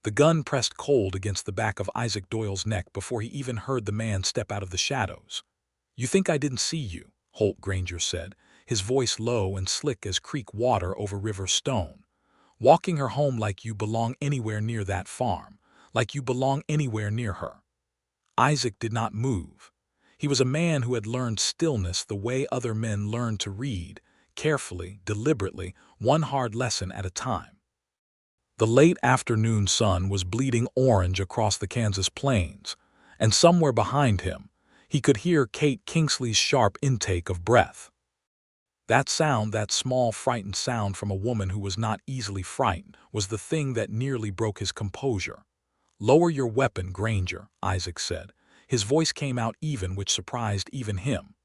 The gun pressed cold against the back of Isaac Doyle's neck before he even heard the man step out of the shadows. "You think I didn't see you," Holt Granger said, his voice low and slick as creek water over river stone. "Walking her home like you belong anywhere near that farm, like you belong anywhere near her." Isaac did not move. He was a man who had learned stillness the way other men learn to read, carefully, deliberately, one hard lesson at a time. The late afternoon sun was bleeding orange across the Kansas plains, and somewhere behind him, he could hear Kingsley's sharp intake of breath. That sound, that small, frightened sound from a woman who was not easily frightened, was the thing that nearly broke his composure. "Lower your weapon, Granger," Isaac said. His voice came out even, which surprised even him.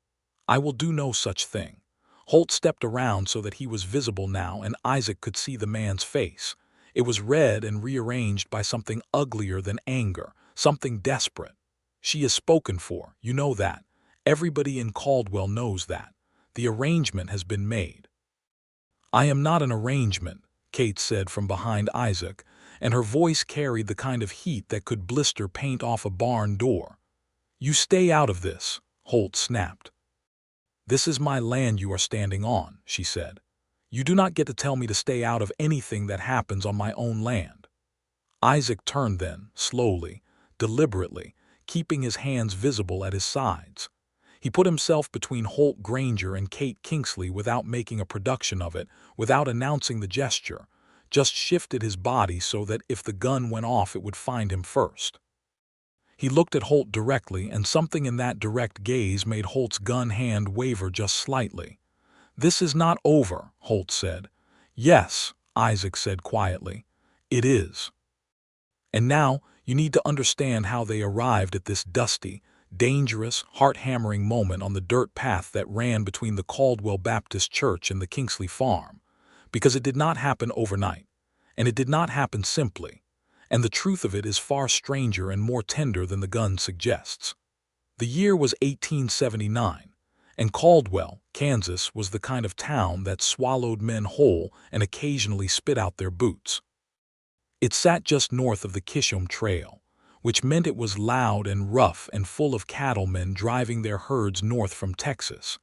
"I will do no such thing." Holt stepped around so that he was visible now, and Isaac could see the man's face. It was red and rearranged by something uglier than anger, something desperate. "She is spoken for, you know that. Everybody in Caldwell knows that. The arrangement has been made." "I am not an arrangement," Kate said from behind Isaac, and her voice carried the kind of heat that could blister paint off a barn door. "You stay out of this," Holt snapped. "This is my land you are standing on," she said. "You do not get to tell me to stay out of anything that happens on my own land." Isaac turned then, slowly, deliberately, keeping his hands visible at his sides. He put himself between Holt Granger and Kingsley without making a production of it, without announcing the gesture, just shifted his body so that if the gun went off it would find him first. He looked at Holt directly, and something in that direct gaze made Holt's gun hand waver just slightly. "This is not over," Holt said. "Yes," Isaac said quietly, "it is. And now you need to understand how they arrived at this dusty, dangerous, heart-hammering moment on the dirt path that ran between the Caldwell Baptist Church and the Kingsley farm. Because it did not happen overnight, and it did not happen simply, and the truth of it is far stranger and more tender than the gun suggests. The year was 1879. And Caldwell, Kansas, was the kind of town that swallowed men whole and occasionally spit out their boots. It sat just north of the Kishom Trail, which meant it was loud and rough and full of cattlemen driving their herds north from Texas.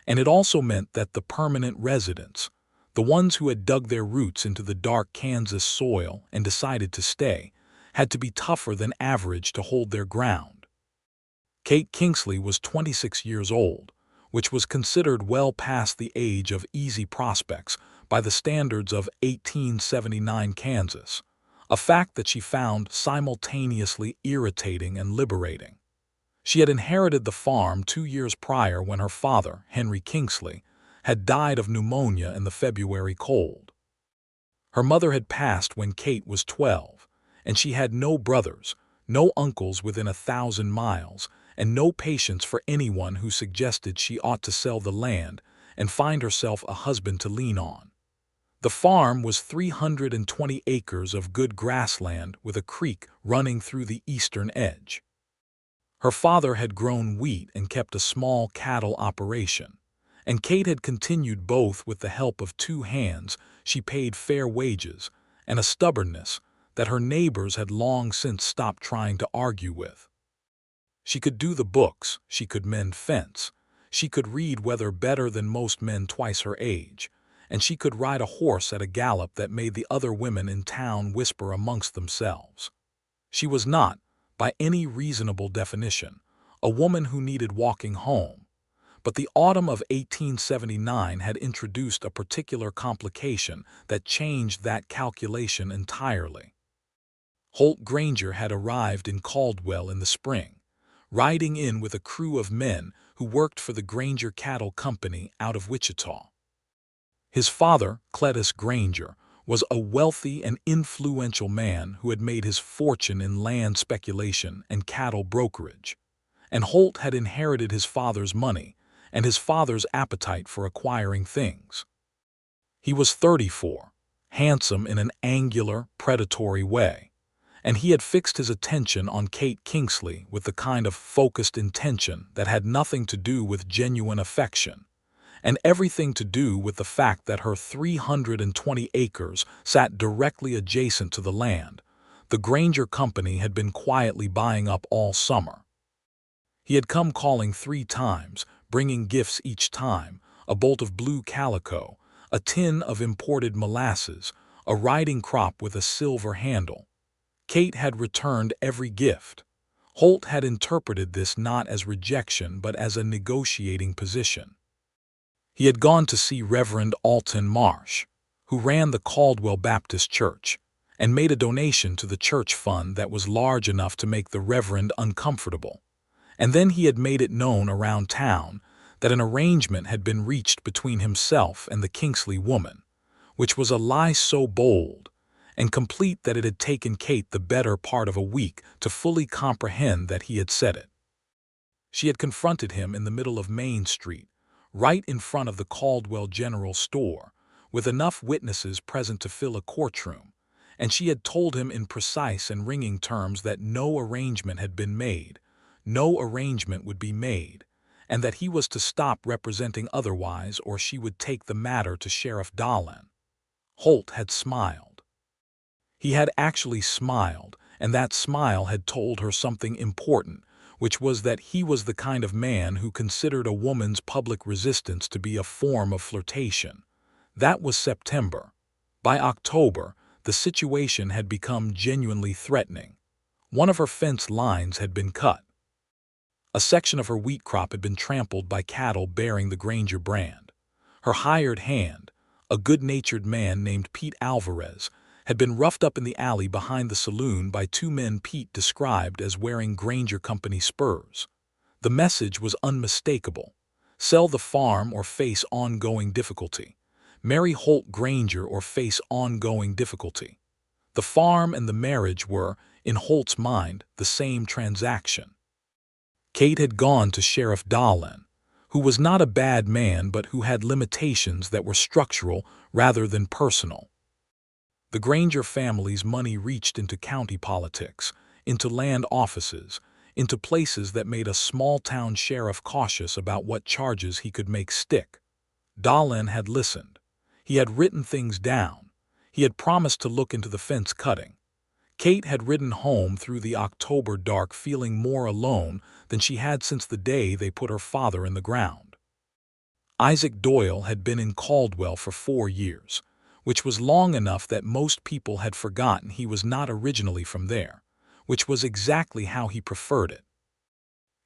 And it also meant that the permanent residents, the ones who had dug their roots into the dark Kansas soil and decided to stay, had to be tougher than average to hold their ground. Kingsley was 26 years old, which was considered well past the age of easy prospects by the standards of 1879 Kansas, a fact that she found simultaneously irritating and liberating. She had inherited the farm 2 years prior when her father, Henry Kingsley, had died of pneumonia in the February cold. Her mother had passed when Kate was 12, and she had no brothers, no uncles within 1,000 miles, and no patience for anyone who suggested she ought to sell the land and find herself a husband to lean on. The farm was 320 acres of good grassland with a creek running through the eastern edge. Her father had grown wheat and kept a small cattle operation, and Kate had continued both with the help of 2 hands she paid fair wages and a stubbornness that her neighbors had long since stopped trying to argue with. She could do the books, she could mend fence, she could read weather better than most men twice her age, and she could ride a horse at a gallop that made the other women in town whisper amongst themselves. She was not, by any reasonable definition, a woman who needed walking home, but the autumn of 1879 had introduced a particular complication that changed that calculation entirely. Holt Granger had arrived in Caldwell in the spring, riding in with a crew of men who worked for the Granger Cattle Company out of Wichita. His father, Cletus Granger, was a wealthy and influential man who had made his fortune in land speculation and cattle brokerage, and Holt had inherited his father's money and his father's appetite for acquiring things. He was 34, handsome in an angular, predatory way, and he had fixed his attention on Kate Kingsley with the kind of focused intention that had nothing to do with genuine affection, and everything to do with the fact that her 320 acres sat directly adjacent to the land, The Granger Company had been quietly buying up all summer. He had come calling 3 times, bringing gifts each time: a bolt of blue calico, a tin of imported molasses, a riding crop with a silver handle. Kate had returned every gift. Holt had interpreted this not as rejection but as a negotiating position. He had gone to see Reverend Alton Marsh, who ran the Caldwell Baptist Church, and made a donation to the church fund that was large enough to make the Reverend uncomfortable. And then he had made it known around town that an arrangement had been reached between himself and the Kingsley woman, which was a lie so bold and complete that it had taken Kate the better part of a week to fully comprehend that he had said it. She had confronted him in the middle of Main Street, right in front of the Caldwell General Store, with enough witnesses present to fill a courtroom, and she had told him in precise and ringing terms that no arrangement had been made, no arrangement would be made, and that he was to stop representing otherwise or she would take the matter to Sheriff Dolan. Holt had smiled. He had actually smiled, and that smile had told her something important, which was that he was the kind of man who considered a woman's public resistance to be a form of flirtation. That was September. By October, the situation had become genuinely threatening. One of her fence lines had been cut. A section of her wheat crop had been trampled by cattle bearing the Granger brand. Her hired hand, a good-natured man named Pete Alvarez, had been roughed up in the alley behind the saloon by 2 men Pete described as wearing Granger Company spurs. The message was unmistakable: sell the farm or face ongoing difficulty. Marry Holt Granger or face ongoing difficulty. The farm and the marriage were, in Holt's mind, the same transaction. Kate had gone to Sheriff Dolan, who was not a bad man but who had limitations that were structural rather than personal. The Granger family's money reached into county politics, into land offices, into places that made a small-town sheriff cautious about what charges he could make stick. Dolan had listened. He had written things down. He had promised to look into the fence cutting. Kate had ridden home through the October dark feeling more alone than she had since the day they put her father in the ground. Isaac Doyle had been in Caldwell for 4 years, which was long enough that most people had forgotten he was not originally from there, which was exactly how he preferred it.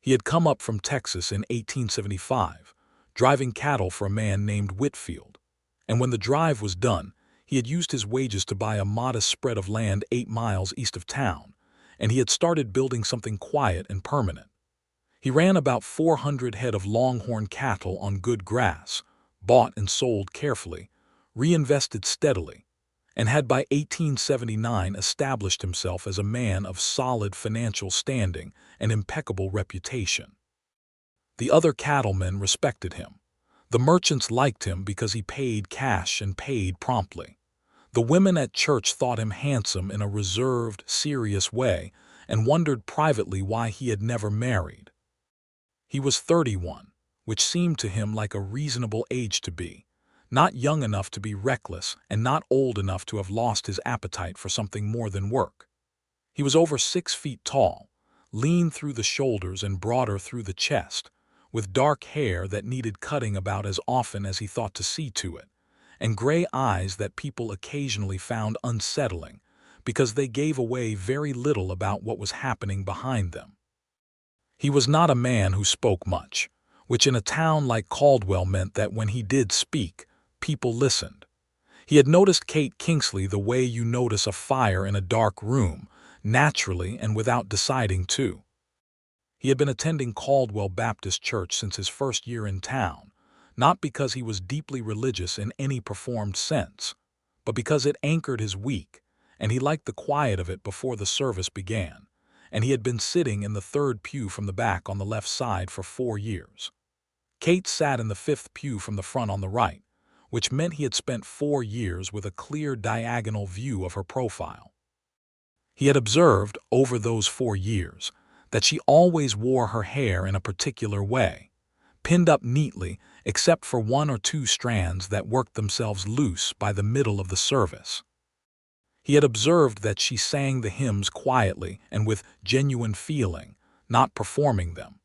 He had come up from Texas in 1875, driving cattle for a man named Whitfield, and when the drive was done, he had used his wages to buy a modest spread of land 8 miles east of town, and he had started building something quiet and permanent. He ran about 400 head of longhorn cattle on good grass, bought and sold carefully, reinvested steadily, and had by 1879 established himself as a man of solid financial standing and impeccable reputation. The other cattlemen respected him. The merchants liked him because he paid cash and paid promptly. The women at church thought him handsome in a reserved, serious way and wondered privately why he had never married. He was 31, which seemed to him like a reasonable age to be, not young enough to be reckless and not old enough to have lost his appetite for something more than work. He was over 6 feet tall, lean through the shoulders and broader through the chest, with dark hair that needed cutting about as often as he thought to see to it, and gray eyes that people occasionally found unsettling because they gave away very little about what was happening behind them. He was not a man who spoke much, which in a town like Caldwell meant that when he did speak, people listened. He had noticed Kate Kingsley the way you notice a fire in a dark room, naturally and without deciding to. He had been attending Caldwell Baptist Church since his first year in town, not because he was deeply religious in any performed sense, but because it anchored his week, and he liked the quiet of it before the service began, and he had been sitting in the 3rd pew from the back on the left side for 4 years. Kate sat in the 5th pew from the front on the right, which meant he had spent 4 years with a clear diagonal view of her profile. He had observed, over those 4 years, that she always wore her hair in a particular way, pinned up neatly except for 1 or 2 strands that worked themselves loose by the middle of the service. He had observed that she sang the hymns quietly and with genuine feeling, not performing them.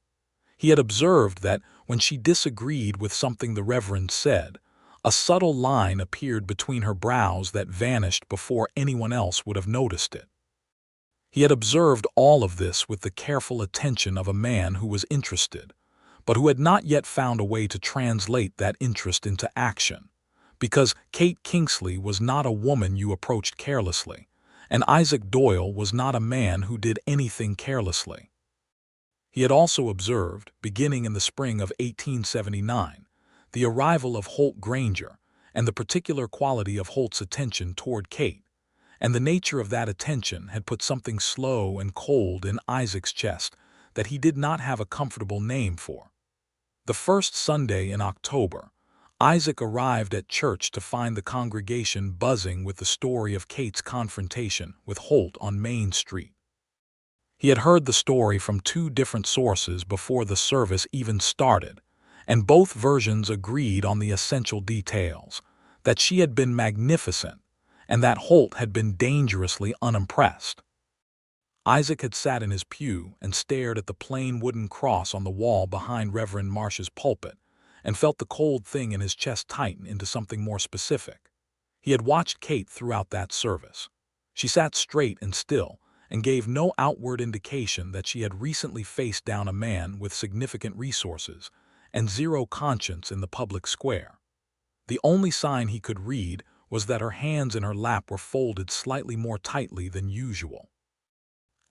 He had observed that when she disagreed with something the Reverend said, a subtle line appeared between her brows that vanished before anyone else would have noticed it. He had observed all of this with the careful attention of a man who was interested, but who had not yet found a way to translate that interest into action. Because Kate Kingsley was not a woman you approached carelessly, and Isaac Doyle was not a man who did anything carelessly. He had also observed, beginning in the spring of 1879, the arrival of Holt Granger and the particular quality of Holt's attention toward Kate, and the nature of that attention had put something slow and cold in Isaac's chest that he did not have a comfortable name for. The first Sunday in October, Isaac arrived at church to find the congregation buzzing with the story of Kate's confrontation with Holt on Main Street. He had heard the story from two different sources before the service even started, and both versions agreed on the essential details, that she had been magnificent, and that Holt had been dangerously unimpressed. Isaac had sat in his pew and stared at the plain wooden cross on the wall behind Reverend Marsh's pulpit, and felt the cold thing in his chest tighten into something more specific. He had watched Kate throughout that service. She sat straight and still, and gave no outward indication that she had recently faced down a man with significant resources and zero conscience in the public square. The only sign he could read was that her hands in her lap were folded slightly more tightly than usual.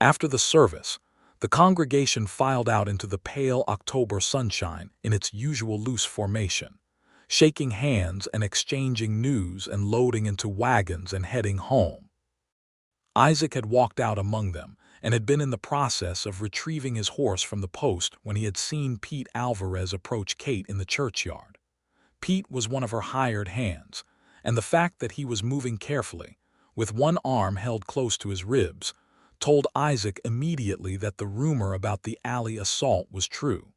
After the service, the congregation filed out into the pale October sunshine in its usual loose formation, shaking hands and exchanging news and loading into wagons and heading home. Isaac had walked out among them and had been in the process of retrieving his horse from the post when he had seen Pete Alvarez approach Kate in the churchyard. Pete was one of her hired hands, and the fact that he was moving carefully, with one arm held close to his ribs, told Isaac immediately that the rumor about the alley assault was true.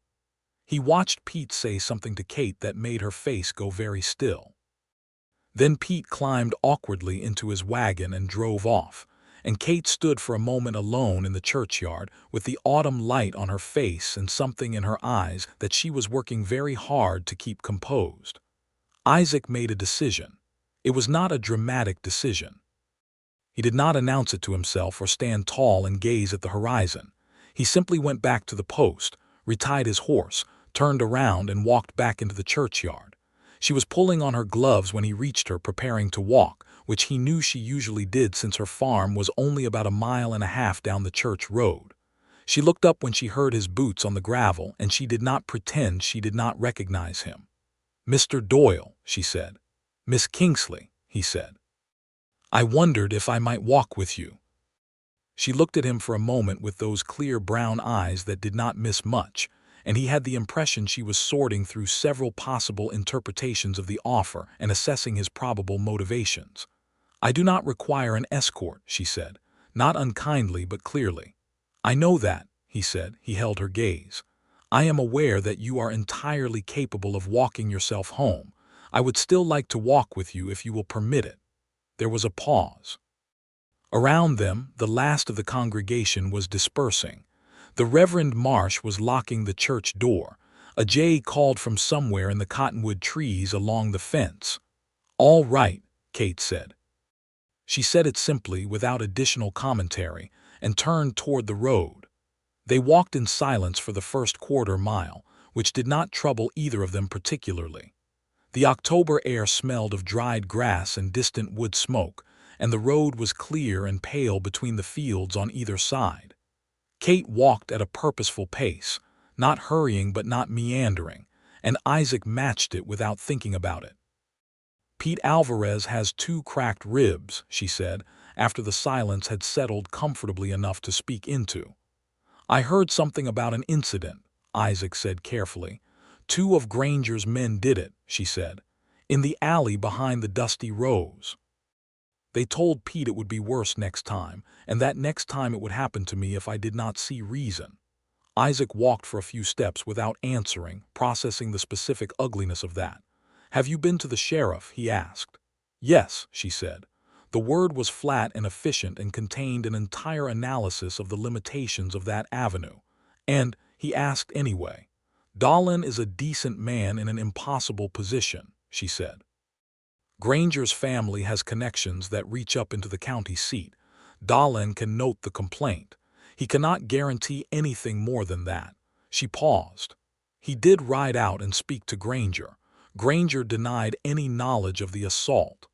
He watched Pete say something to Kate that made her face go very still. Then Pete climbed awkwardly into his wagon and drove off, and Kate stood for a moment alone in the churchyard with the autumn light on her face and something in her eyes that she was working very hard to keep composed. Isaac made a decision. It was not a dramatic decision. He did not announce it to himself or stand tall and gaze at the horizon. He simply went back to the post, retied his horse, turned around and walked back into the churchyard. She was pulling on her gloves when he reached her, preparing to walk, which he knew she usually did since her farm was only about 1.5 miles down the church road. She looked up when she heard his boots on the gravel, and she did not pretend she did not recognize him. "Mr. Doyle," she said. "Miss Kingsley," he said. "I wondered if I might walk with you." She looked at him for a moment with those clear brown eyes that did not miss much, and he had the impression she was sorting through several possible interpretations of the offer and assessing his probable motivations. "I do not require an escort," she said, not unkindly but clearly. "I know that," he said. He held her gaze. "I am aware that you are entirely capable of walking yourself home. I would still like to walk with you if you will permit it." There was a pause. Around them, the last of the congregation was dispersing. The Reverend Marsh was locking the church door. A jay called from somewhere in the cottonwood trees along the fence. "All right," Kate said. She said it simply, without additional commentary, and turned toward the road. They walked in silence for the first quarter mile, which did not trouble either of them particularly. The October air smelled of dried grass and distant wood smoke, and the road was clear and pale between the fields on either side. Kate walked at a purposeful pace, not hurrying but not meandering, and Isaac matched it without thinking about it. "Pete Alvarez has 2 cracked ribs," she said, after the silence had settled comfortably enough to speak into. "I heard something about an incident," Isaac said carefully. "2 of Granger's men did it," she said, "in the alley behind the dusty rose. They told Pete it would be worse next time, and that next time it would happen to me if I did not see reason." Isaac walked for a few steps without answering, processing the specific ugliness of that. "Have you been to the sheriff?" he asked. "Yes," she said. The word was flat and efficient and contained an entire analysis of the limitations of that avenue. And, he asked anyway, "Dolan is a decent man in an impossible position," she said. "Granger's family has connections that reach up into the county seat. Dolan can note the complaint. He cannot guarantee anything more than that." She paused. "He did ride out and speak to Granger. Granger denied any knowledge of the assault.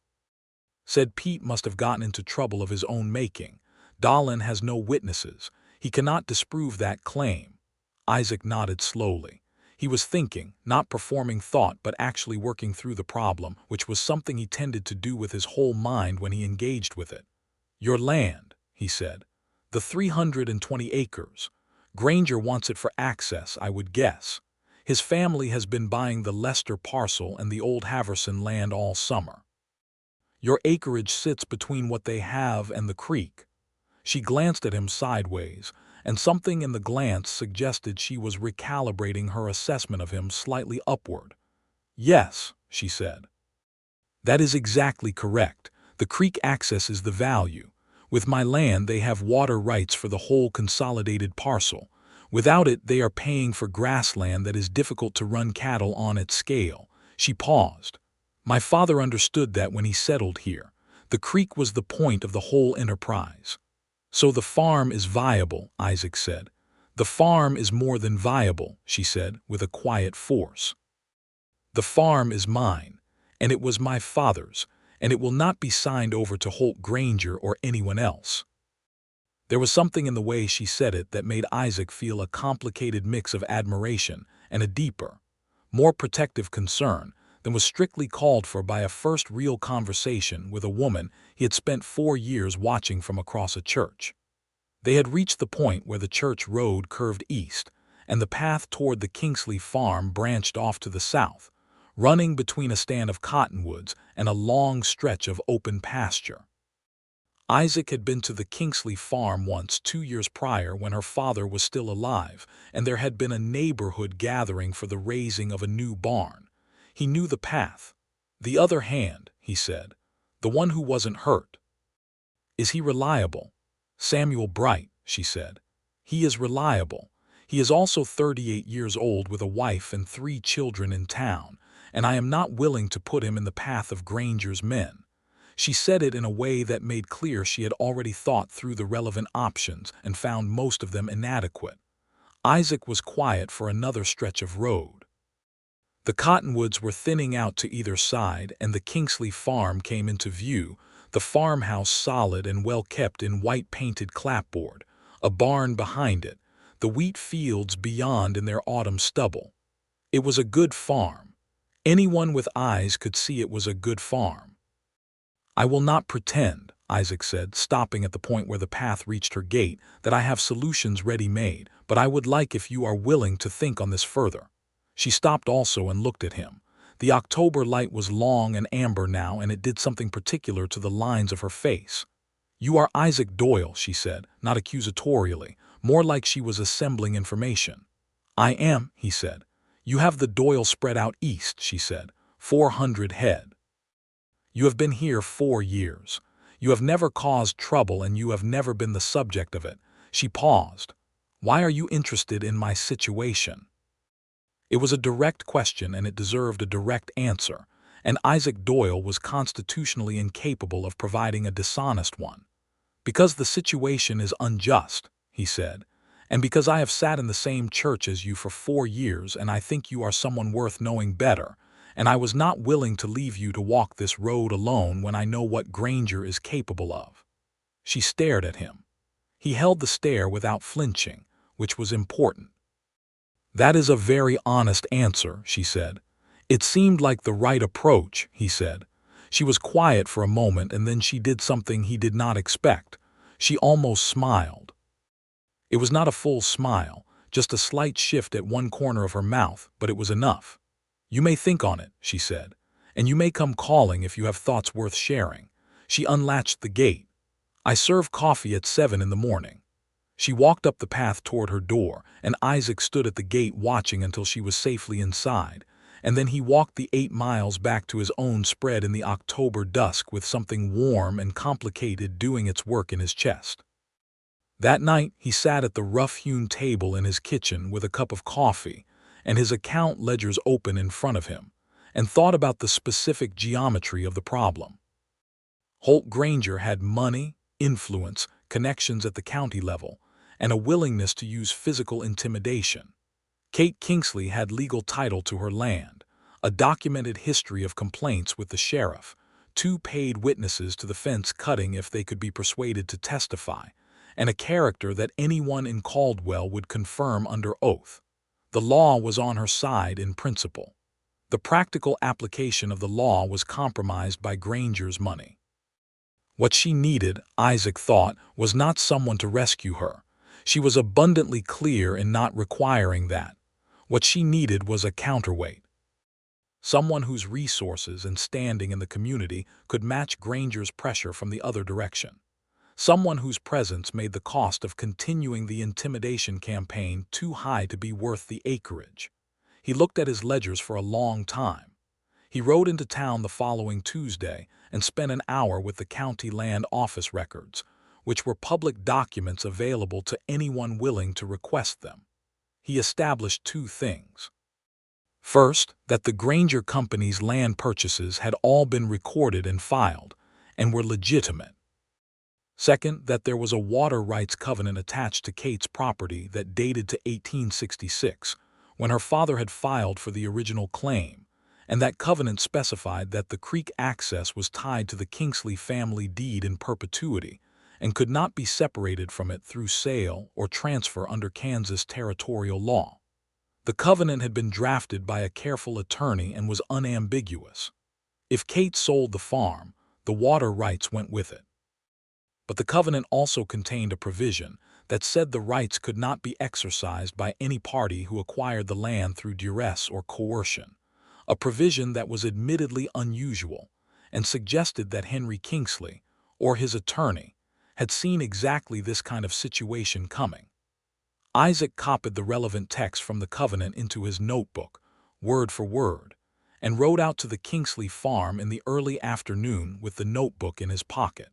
Said Pete must have gotten into trouble of his own making. Dolan has no witnesses. He cannot disprove that claim." Isaac nodded slowly. He was thinking, not performing thought but actually working through the problem, which was something he tended to do with his whole mind when he engaged with it. "Your land," he said. "The 320 acres. Granger wants it for access, I would guess. His family has been buying the Lester parcel and the old Haverson land all summer. Your acreage sits between what they have and the creek." She glanced at him sideways, and something in the glance suggested she was recalibrating her assessment of him slightly upward. "Yes," she said. "That is exactly correct. The creek access is the value. With my land they have water rights for the whole consolidated parcel. Without it they are paying for grassland that is difficult to run cattle on at scale." She paused. "My father understood that when he settled here. The creek was the point of the whole enterprise." "So the farm is viable," Isaac said. "The farm is more than viable," she said, with a quiet force. "The farm is mine, and it was my father's, and it will not be signed over to Holt Granger or anyone else." There was something in the way she said it that made Isaac feel a complicated mix of admiration and a deeper, more protective concern than was strictly called for by a first real conversation with a woman he had spent 4 years watching from across a church. They had reached the point where the church road curved east, and the path toward the Kingsley farm branched off to the south, running between a stand of cottonwoods and a long stretch of open pasture. Isaac had been to the Kingsley farm once 2 years prior when her father was still alive, and there had been a neighborhood gathering for the raising of a new barn. He knew the path. "The other hand," he said. "The one who wasn't hurt." "Is he reliable?" "Samuel Bright," she said. "He is reliable. He is also 38 years old with a wife and 3 children in town, and I am not willing to put him in the path of Granger's men." She said it in a way that made clear she had already thought through the relevant options and found most of them inadequate. Isaac was quiet for another stretch of road. The cottonwoods were thinning out to either side, and the Kingsley farm came into view, the farmhouse solid and well-kept in white-painted clapboard, a barn behind it, the wheat fields beyond in their autumn stubble. It was a good farm. Anyone with eyes could see it was a good farm. "I will not pretend," Isaac said, stopping at the point where the path reached her gate, "that I have solutions ready-made, but I would like if you are willing to think on this further." She stopped also and looked at him. The October light was long and amber now, and it did something particular to the lines of her face. "You are Isaac Doyle," she said, not accusatorially, more like she was assembling information. "I am," he said. "You have the Doyle spread out east," she said, 400 head. "You have been here 4 years. You have never caused trouble and you have never been the subject of it." She paused. "Why are you interested in my situation?" It was a direct question and it deserved a direct answer, and Isaac Doyle was constitutionally incapable of providing a dishonest one. "Because the situation is unjust," he said, "and because I have sat in the same church as you for 4 years and I think you are someone worth knowing better, and I was not willing to leave you to walk this road alone when I know what Granger is capable of." She stared at him. He held the stare without flinching, which was important. "That is a very honest answer," she said. "It seemed like the right approach," he said. She was quiet for a moment and then she did something he did not expect. She almost smiled. It was not a full smile, just a slight shift at one corner of her mouth, but it was enough. "You may think on it," she said, "and you may come calling if you have thoughts worth sharing." She unlatched the gate. "I serve coffee at 7 in the morning." She walked up the path toward her door, and Isaac stood at the gate watching until she was safely inside, and then he walked the 8 miles back to his own spread in the October dusk with something warm and complicated doing its work in his chest. That night, he sat at the rough-hewn table in his kitchen with a cup of coffee and his account ledgers open in front of him, and thought about the specific geometry of the problem. Holt Granger had money, influence, connections at the county level, and a willingness to use physical intimidation. Kate Kingsley had legal title to her land, a documented history of complaints with the sheriff, 2 paid witnesses to the fence cutting if they could be persuaded to testify, and a character that anyone in Caldwell would confirm under oath. The law was on her side in principle. The practical application of the law was compromised by Granger's money. What she needed, Isaac thought, was not someone to rescue her. She was abundantly clear in not requiring that. What she needed was a counterweight. Someone whose resources and standing in the community could match Granger's pressure from the other direction. Someone whose presence made the cost of continuing the intimidation campaign too high to be worth the acreage. He looked at his ledgers for a long time. He rode into town the following Tuesday and spent an hour with the county land office records, which were public documents available to anyone willing to request them. He established 2 things. First, that the Granger Company's land purchases had all been recorded and filed, and were legitimate. Second, that there was a water rights covenant attached to Kate's property that dated to 1866, when her father had filed for the original claim, and that covenant specified that the creek access was tied to the Kingsley family deed in perpetuity and could not be separated from it through sale or transfer under Kansas territorial law. The covenant had been drafted by a careful attorney and was unambiguous. If Kate sold the farm, the water rights went with it. But the covenant also contained a provision that said the rights could not be exercised by any party who acquired the land through duress or coercion, a provision that was admittedly unusual and suggested that Henry Kingsley, or his attorney, had seen exactly this kind of situation coming. Isaac copied the relevant text from the covenant into his notebook, word for word, and rode out to the Kingsley farm in the early afternoon with the notebook in his pocket.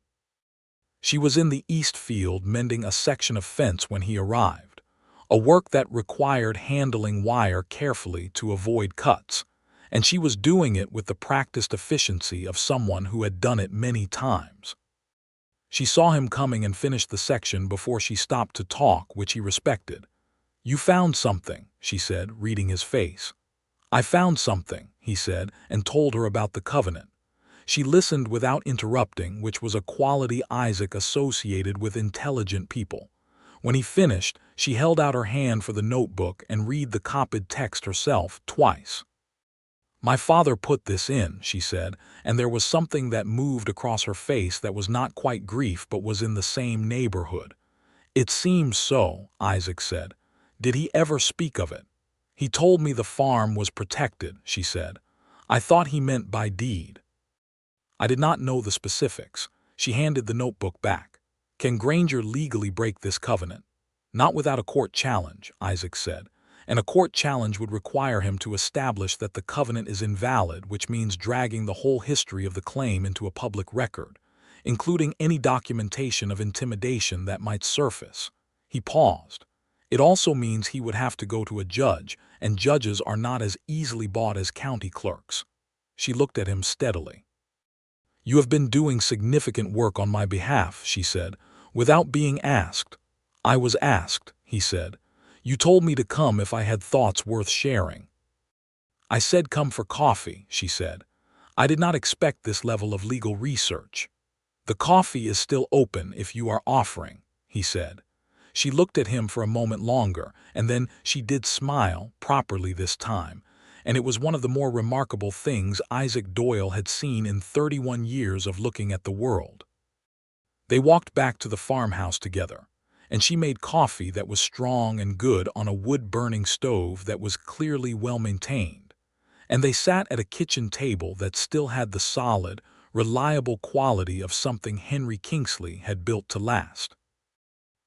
She was in the east field mending a section of fence when he arrived, a work that required handling wire carefully to avoid cuts, and she was doing it with the practiced efficiency of someone who had done it many times. She saw him coming and finished the section before she stopped to talk, which he respected. "You found something," she said, reading his face. "I found something," he said, and told her about the covenant. She listened without interrupting, which was a quality Isaac associated with intelligent people. When he finished, she held out her hand for the notebook and read the copied text herself twice. "My father put this in," she said, and there was something that moved across her face that was not quite grief but was in the same neighborhood. "It seems so," Isaac said. "Did he ever speak of it?" "He told me the farm was protected," she said. "I thought he meant by deed." "I did not know the specifics." She handed the notebook back. "Can Granger legally break this covenant?" "Not without a court challenge," Isaac said, "and a court challenge would require him to establish that the covenant is invalid, which means dragging the whole history of the claim into a public record, including any documentation of intimidation that might surface." He paused. "It also means he would have to go to a judge, and judges are not as easily bought as county clerks." She looked at him steadily. "You have been doing significant work on my behalf," she said, "without being asked." "I was asked," he said. "You told me to come if I had thoughts worth sharing." "I said come for coffee," she said. "I did not expect this level of legal research." "The coffee is still open if you are offering," he said. She looked at him for a moment longer, and then she did smile, properly this time, and it was one of the more remarkable things Isaac Doyle had seen in 31 years of looking at the world. They walked back to the farmhouse together, and she made coffee that was strong and good on a wood-burning stove that was clearly well-maintained, and they sat at a kitchen table that still had the solid, reliable quality of something Henry Kingsley had built to last.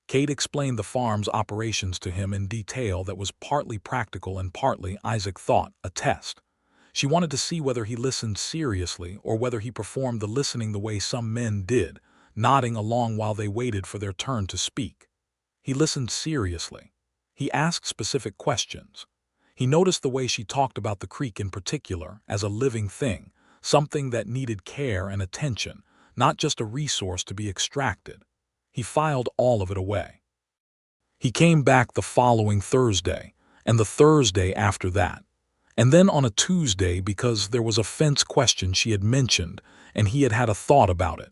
Kate explained the farm's operations to him in detail that was partly practical and partly, Isaac thought, a test. She wanted to see whether he listened seriously or whether he performed the listening the way some men did, nodding along while they waited for their turn to speak. He listened seriously. He asked specific questions. He noticed the way she talked about the creek in particular as a living thing, something that needed care and attention, not just a resource to be extracted. He filed all of it away. He came back the following Thursday, and the Thursday after that, and then on a Tuesday because there was a fence question she had mentioned and he had had a thought about it.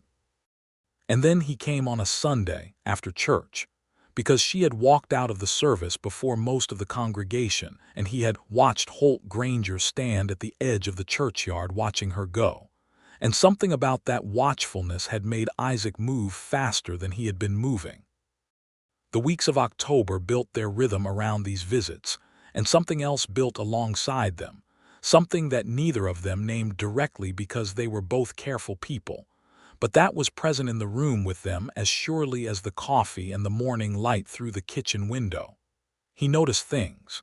And then he came on a Sunday after church, because she had walked out of the service before most of the congregation and he had watched Holt Granger stand at the edge of the churchyard watching her go. And something about that watchfulness had made Isaac move faster than he had been moving. The weeks of October built their rhythm around these visits, and something else built alongside them, something that neither of them named directly because they were both careful people, but that was present in the room with them as surely as the coffee and the morning light through the kitchen window. He noticed things.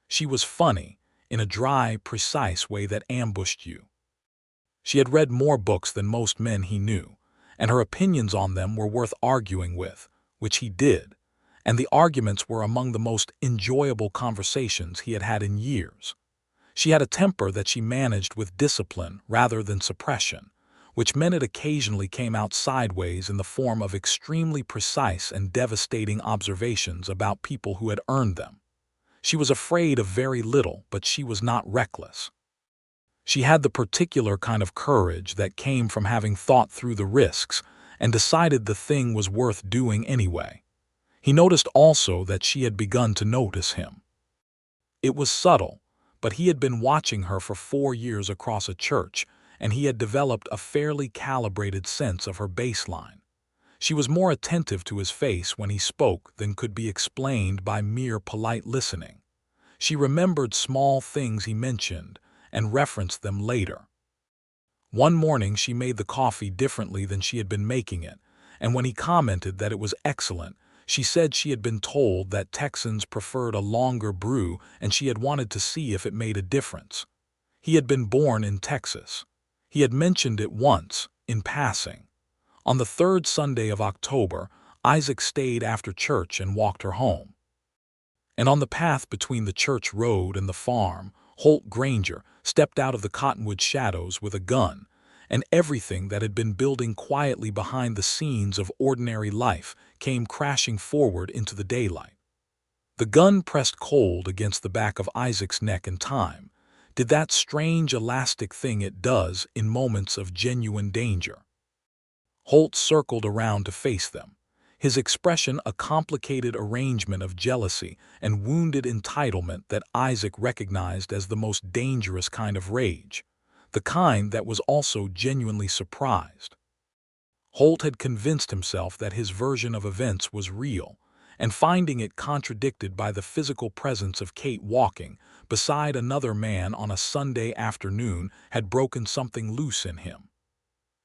She was funny, in a dry, precise way that ambushed you. She had read more books than most men he knew, and her opinions on them were worth arguing with, which he did, and the arguments were among the most enjoyable conversations he had had in years. She had a temper that she managed with discipline rather than suppression, which meant it occasionally came out sideways in the form of extremely precise and devastating observations about people who had earned them. She was afraid of very little, but she was not reckless. She had the particular kind of courage that came from having thought through the risks and decided the thing was worth doing anyway. He noticed also that she had begun to notice him. It was subtle, but he had been watching her for 4 years across a church, and he had developed a fairly calibrated sense of her baseline. She was more attentive to his face when he spoke than could be explained by mere polite listening. She remembered small things he mentioned and referenced them later. One morning she made the coffee differently than she had been making it, and when he commented that it was excellent, she said she had been told that Texans preferred a longer brew and she had wanted to see if it made a difference. He had been born in Texas. He had mentioned it once, in passing. On the 3rd Sunday of October, Isaac stayed after church and walked her home. And on the path between the church road and the farm, Holt Granger stepped out of the cottonwood shadows with a gun, and everything that had been building quietly behind the scenes of ordinary life came crashing forward into the daylight. The gun pressed cold against the back of Isaac's neck in time, did that strange elastic thing it does in moments of genuine danger. Holt circled around to face them, his expression a complicated arrangement of jealousy and wounded entitlement that Isaac recognized as the most dangerous kind of rage, the kind that was also genuinely surprised. Holt had convinced himself that his version of events was real, and finding it contradicted by the physical presence of Kate walking beside another man on a Sunday afternoon had broken something loose in him.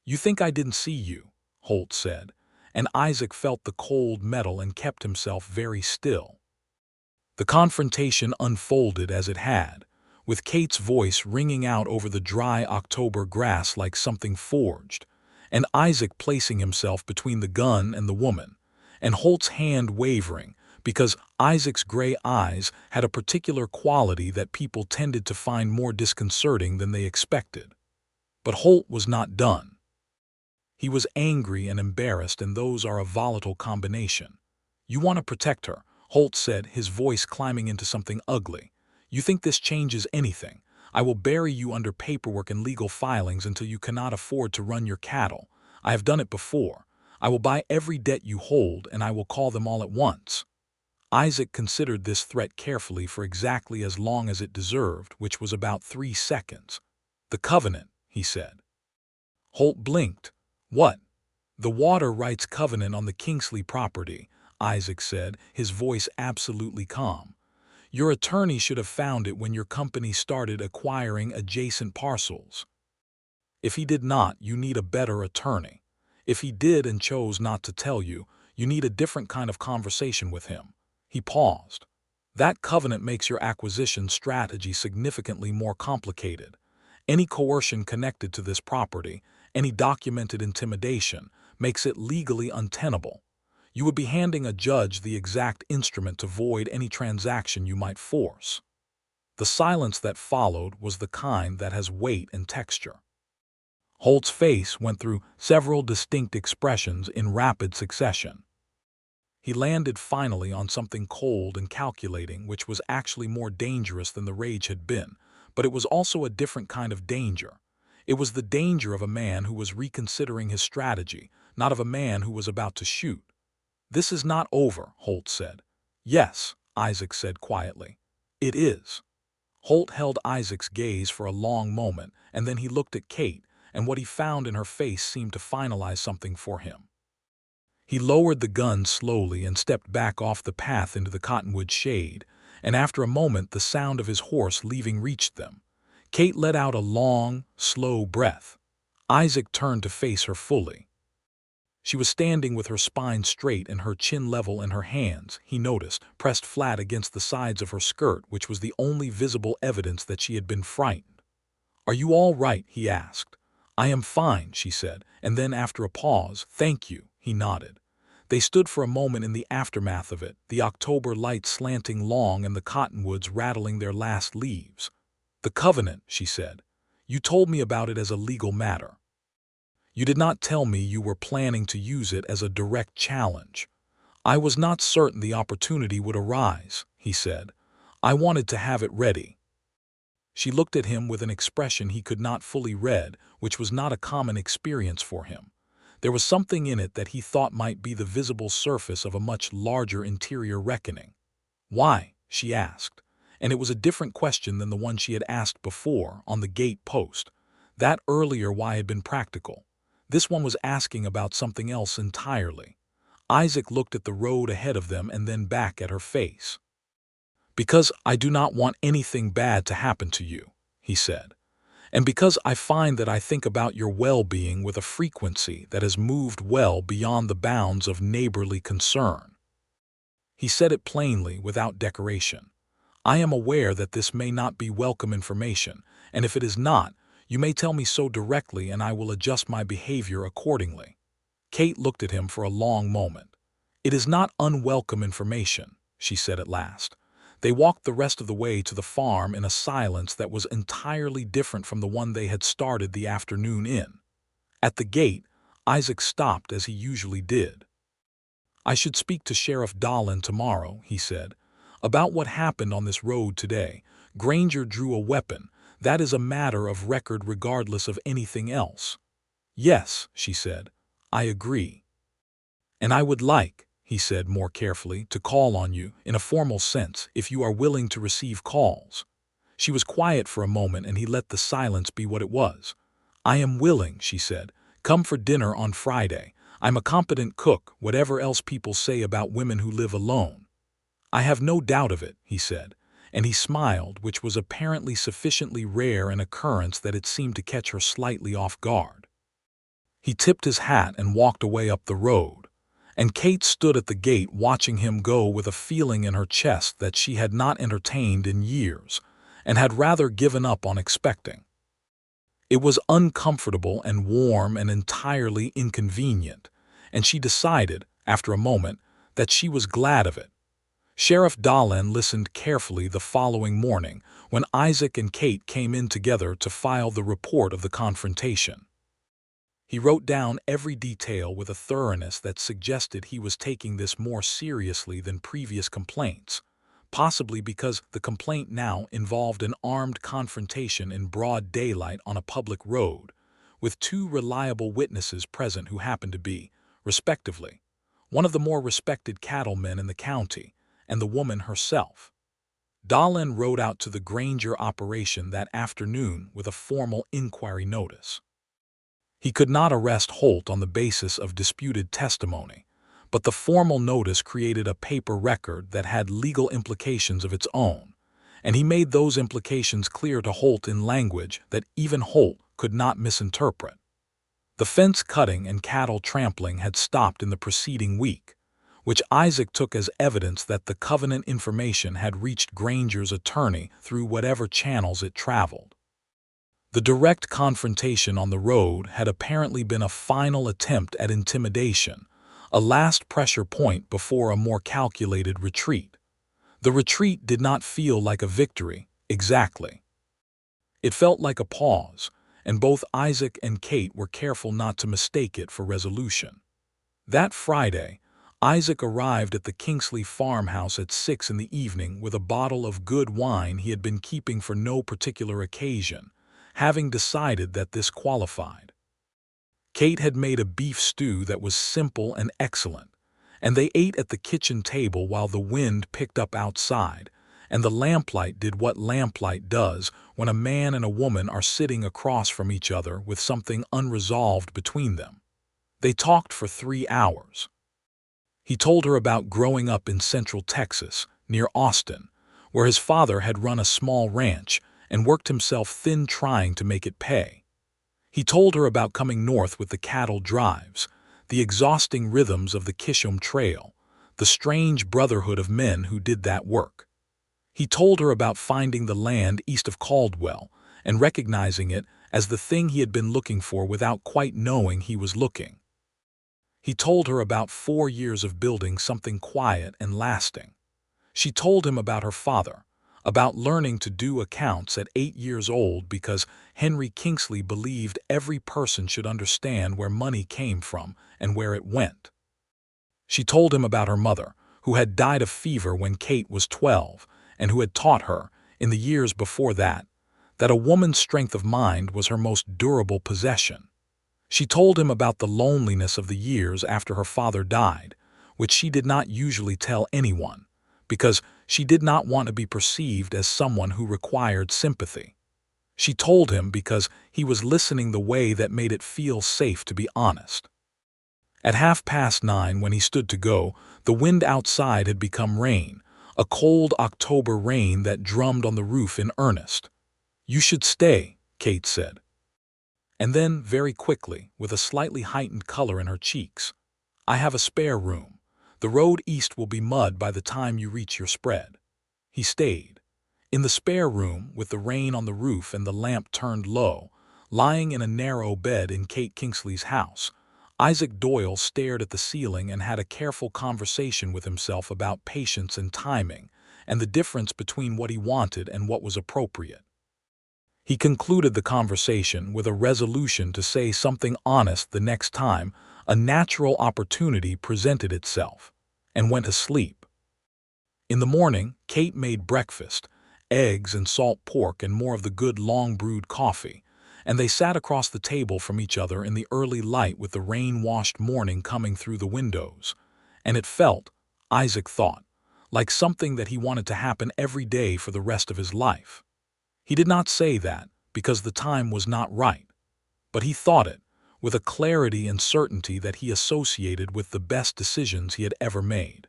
"You think I didn't see you," Holt said, and Isaac felt the cold metal and kept himself very still. The confrontation unfolded as it had, with Kate's voice ringing out over the dry October grass like something forged, and Isaac placing himself between the gun and the woman, and Holt's hand wavering because Isaac's gray eyes had a particular quality that people tended to find more disconcerting than they expected. But Holt was not done. He was angry and embarrassed, and those are a volatile combination. "You want to protect her," Holt said, his voice climbing into something ugly. "You think this changes anything? I will bury you under paperwork and legal filings until you cannot afford to run your cattle. I have done it before. I will buy every debt you hold, and I will call them all at once." Isaac considered this threat carefully for exactly as long as it deserved, which was about 3 seconds. "The covenant," he said. Holt blinked. "What?" "The water rights covenant on the Kingsley property," Isaac said, his voice absolutely calm. "Your attorney should have found it when your company started acquiring adjacent parcels. If he did not, you need a better attorney. If he did and chose not to tell you, you need a different kind of conversation with him." He paused. "That covenant makes your acquisition strategy significantly more complicated, Any coercion connected to this property, any documented intimidation, makes it legally untenable. You would be handing a judge the exact instrument to void any transaction you might force. The silence that followed was the kind that has weight and texture. Holt's face went through several distinct expressions in rapid succession. He landed finally on something cold and calculating, which was actually more dangerous than the rage had been, but it was also a different kind of danger. It was the danger of a man who was reconsidering his strategy, not of a man who was about to shoot. "This is not over," Holt said. "Yes," Isaac said quietly. "It is." Holt held Isaac's gaze for a long moment, and then he looked at Kate, and what he found in her face seemed to finalize something for him. He lowered the gun slowly and stepped back off the path into the cottonwood shade, and after a moment the sound of his horse leaving reached them. Kate let out a long, slow breath. Isaac turned to face her fully. She was standing with her spine straight and her chin level, and her hands, he noticed, pressed flat against the sides of her skirt, which was the only visible evidence that she had been frightened. "Are you all right?" he asked. "I am fine," she said, and then after a pause, "Thank you," he nodded. They stood for a moment in the aftermath of it, the October light slanting long and the cottonwoods rattling their last leaves. "The covenant," she said. "You told me about it as a legal matter. You did not tell me you were planning to use it as a direct challenge." "I was not certain the opportunity would arise," he said. "I wanted to have it ready." She looked at him with an expression he could not fully read, which was not a common experience for him. There was something in it that he thought might be the visible surface of a much larger interior reckoning. "Why?" she asked, and it was a different question than the one she had asked before on the gate post. That earlier why had been practical. This one was asking about something else entirely. Isaac looked at the road ahead of them and then back at her face. "Because I do not want anything bad to happen to you," he said. "And because I find that I think about your well-being with a frequency that has moved well beyond the bounds of neighborly concern." He said it plainly, without decoration. "I am aware that this may not be welcome information, and if it is not, you may tell me so directly and I will adjust my behavior accordingly." Kate looked at him for a long moment. "It is not unwelcome information," she said at last. They walked the rest of the way to the farm in a silence that was entirely different from the one they had started the afternoon in. At the gate, Isaac stopped as he usually did. "I should speak to Sheriff Doyle tomorrow," he said, "about what happened on this road today. Granger drew a weapon. That is a matter of record regardless of anything else." "Yes," she said, "I agree." "And I would like," he said more carefully, "to call on you, in a formal sense, if you are willing to receive calls." She was quiet for a moment and he let the silence be what it was. "I am willing," she said. "Come for dinner on Friday. I'm a competent cook, whatever else people say about women who live alone." "I have no doubt of it," he said, and he smiled, which was apparently sufficiently rare an occurrence that it seemed to catch her slightly off guard. He tipped his hat and walked away up the road, and Kate stood at the gate watching him go with a feeling in her chest that she had not entertained in years, and had rather given up on expecting. It was uncomfortable and warm and entirely inconvenient, and she decided, after a moment, that she was glad of it. Sheriff Doyle listened carefully the following morning when Isaac and Kate came in together to file the report of the confrontation. He wrote down every detail with a thoroughness that suggested he was taking this more seriously than previous complaints, possibly because the complaint now involved an armed confrontation in broad daylight on a public road, with two reliable witnesses present who happened to be, respectively, one of the more respected cattlemen in the county, and the woman herself. Doyle rode out to the Granger operation that afternoon with a formal inquiry notice. He could not arrest Holt on the basis of disputed testimony, but the formal notice created a paper record that had legal implications of its own, and he made those implications clear to Holt in language that even Holt could not misinterpret. The fence cutting and cattle trampling had stopped in the preceding week, which Isaac took as evidence that the covenant information had reached Granger's attorney through whatever channels it traveled. The direct confrontation on the road had apparently been a final attempt at intimidation, a last pressure point before a more calculated retreat. The retreat did not feel like a victory, exactly. It felt like a pause, and both Isaac and Kate were careful not to mistake it for resolution. That Friday, Isaac arrived at the Kingsley farmhouse at 6 in the evening with a bottle of good wine he had been keeping for no particular occasion, having decided that this qualified. Kate had made a beef stew that was simple and excellent, and they ate at the kitchen table while the wind picked up outside, and the lamplight did what lamplight does when a man and a woman are sitting across from each other with something unresolved between them. They talked for 3 hours. He told her about growing up in Central Texas, near Austin, where his father had run a small ranch and worked himself thin trying to make it pay. He told her about coming north with the cattle drives, the exhausting rhythms of the Kishom Trail, the strange brotherhood of men who did that work. He told her about finding the land east of Caldwell and recognizing it as the thing he had been looking for without quite knowing he was looking. He told her about 4 years of building something quiet and lasting. She told him about her father, about learning to do accounts at 8 years old because Henry Kingsley believed every person should understand where money came from and where it went. She told him about her mother, who had died of fever when Kate was 12, and who had taught her, in the years before that a woman's strength of mind was her most durable possession. She told him about the loneliness of the years after her father died, which she did not usually tell anyone, because she did not want to be perceived as someone who required sympathy. She told him because he was listening the way that made it feel safe to be honest. At 9:30, when he stood to go, the wind outside had become rain, a cold October rain that drummed on the roof in earnest. "You should stay," Kate said. And then, very quickly, with a slightly heightened color in her cheeks, "I have a spare room. The road east will be mud by the time you reach your spread." He stayed. In the spare room, with the rain on the roof and the lamp turned low, lying in a narrow bed in Kate Kingsley's house, Isaac Doyle stared at the ceiling and had a careful conversation with himself about patience and timing, and the difference between what he wanted and what was appropriate. He concluded the conversation with a resolution to say something honest the next time a natural opportunity presented itself, and went to sleep. In the morning, Kate made breakfast, eggs and salt pork and more of the good long-brewed coffee, and they sat across the table from each other in the early light with the rain-washed morning coming through the windows, and it felt, Isaac thought, like something that he wanted to happen every day for the rest of his life. He did not say that, because the time was not right, but he thought it, with a clarity and certainty that he associated with the best decisions he had ever made.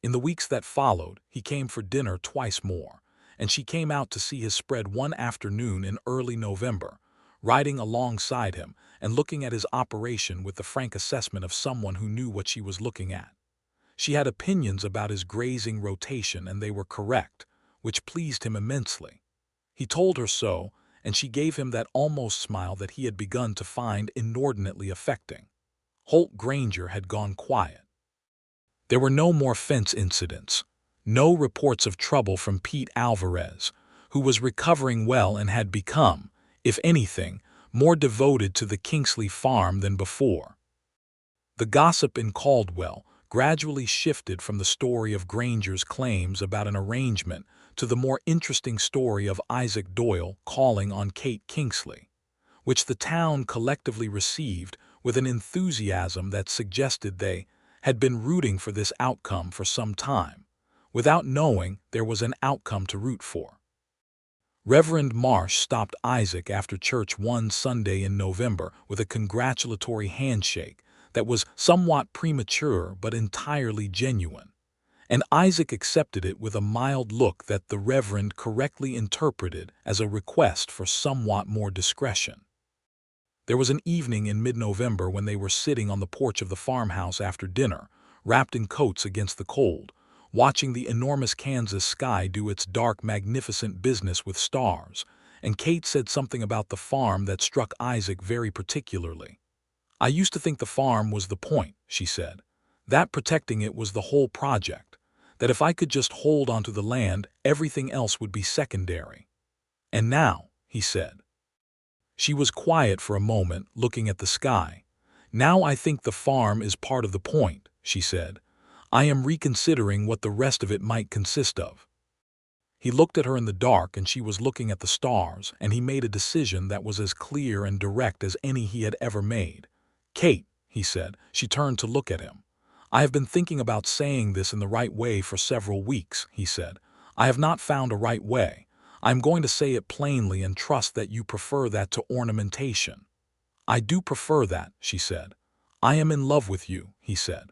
In the weeks that followed, he came for dinner twice more, and she came out to see his spread one afternoon in early November, riding alongside him and looking at his operation with the frank assessment of someone who knew what she was looking at. She had opinions about his grazing rotation, and they were correct, which pleased him immensely. He told her so, and she gave him that almost smile that he had begun to find inordinately affecting. Holt Granger had gone quiet. There were no more fence incidents, no reports of trouble from Pete Alvarez, who was recovering well and had become, if anything, more devoted to the Kingsley farm than before. The gossip in Caldwell gradually shifted from the story of Granger's claims about an arrangement to the more interesting story of Isaac Doyle calling on Kate Kingsley, which the town collectively received with an enthusiasm that suggested they had been rooting for this outcome for some time, without knowing there was an outcome to root for. Reverend Marsh stopped Isaac after church one Sunday in November with a congratulatory handshake that was somewhat premature but entirely genuine, and Isaac accepted it with a mild look that the Reverend correctly interpreted as a request for somewhat more discretion. There was an evening in mid-November when they were sitting on the porch of the farmhouse after dinner, wrapped in coats against the cold, watching the enormous Kansas sky do its dark, magnificent business with stars, and Kate said something about the farm that struck Isaac very particularly. "I used to think the farm was the point," she said. "That protecting it was the whole project. That if I could just hold onto the land, everything else would be secondary. And now," he said. She was quiet for a moment, looking at the sky. "Now I think the farm is part of the point," she said. "I am reconsidering what the rest of it might consist of." He looked at her in the dark, and she was looking at the stars, and he made a decision that was as clear and direct as any he had ever made. "Kate," he said. She turned to look at him. "I have been thinking about saying this in the right way for several weeks," he said. "I have not found a right way. I am going to say it plainly and trust that you prefer that to ornamentation." "I do prefer that," she said. "I am in love with you," he said.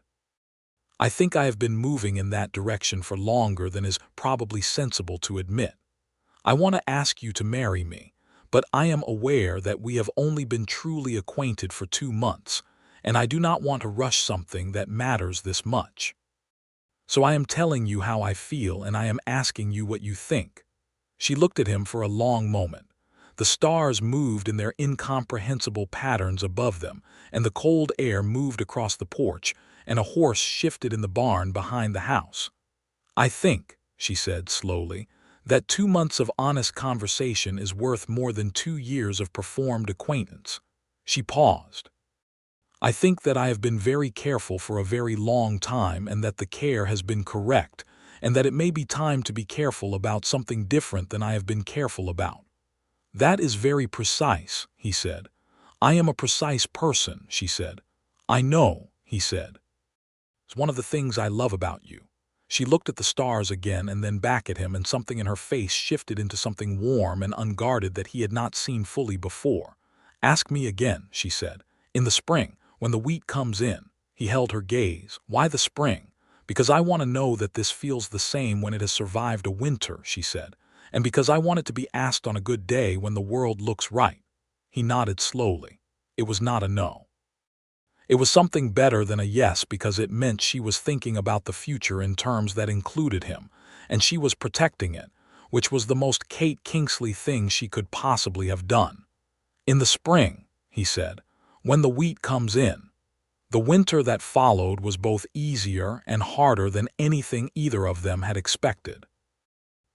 "I think I have been moving in that direction for longer than is probably sensible to admit. I want to ask you to marry me, but I am aware that we have only been truly acquainted for 2 months, and I do not want to rush something that matters this much. So I am telling you how I feel, and I am asking you what you think." She looked at him for a long moment. The stars moved in their incomprehensible patterns above them, and the cold air moved across the porch, and a horse shifted in the barn behind the house. "I think," she said slowly, "that 2 months of honest conversation is worth more than 2 years of performed acquaintance." She paused. "I think that I have been very careful for a very long time, and that the care has been correct, and that it may be time to be careful about something different than I have been careful about." "That is very precise," he said. "I am a precise person," she said. "I know," he said. "It's one of the things I love about you." She looked at the stars again and then back at him, and something in her face shifted into something warm and unguarded that he had not seen fully before. "Ask me again," she said. "In the spring, when the wheat comes in." He held her gaze. "Why the spring?" "Because I want to know that this feels the same when it has survived a winter," she said. "And because I want it to be asked on a good day when the world looks right." He nodded slowly. It was not a no. It was something better than a yes, because it meant she was thinking about the future in terms that included him, and she was protecting it, which was the most Kate Kingsley thing she could possibly have done. "In the spring," he said, "when the wheat comes in." The winter that followed was both easier and harder than anything either of them had expected.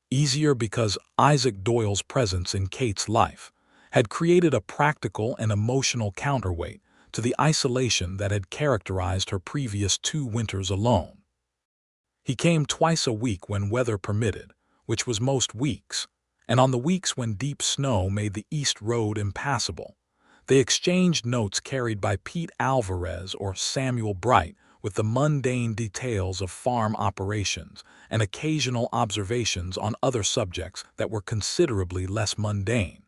Easier because Isaac Doyle's presence in Kate's life had created a practical and emotional counterweight to the isolation that had characterized her previous 2 winters alone. He came twice a week when weather permitted, which was most weeks, and on the weeks when deep snow made the East Road impassable. They exchanged notes carried by Pete Alvarez or Samuel Bright with the mundane details of farm operations and occasional observations on other subjects that were considerably less mundane.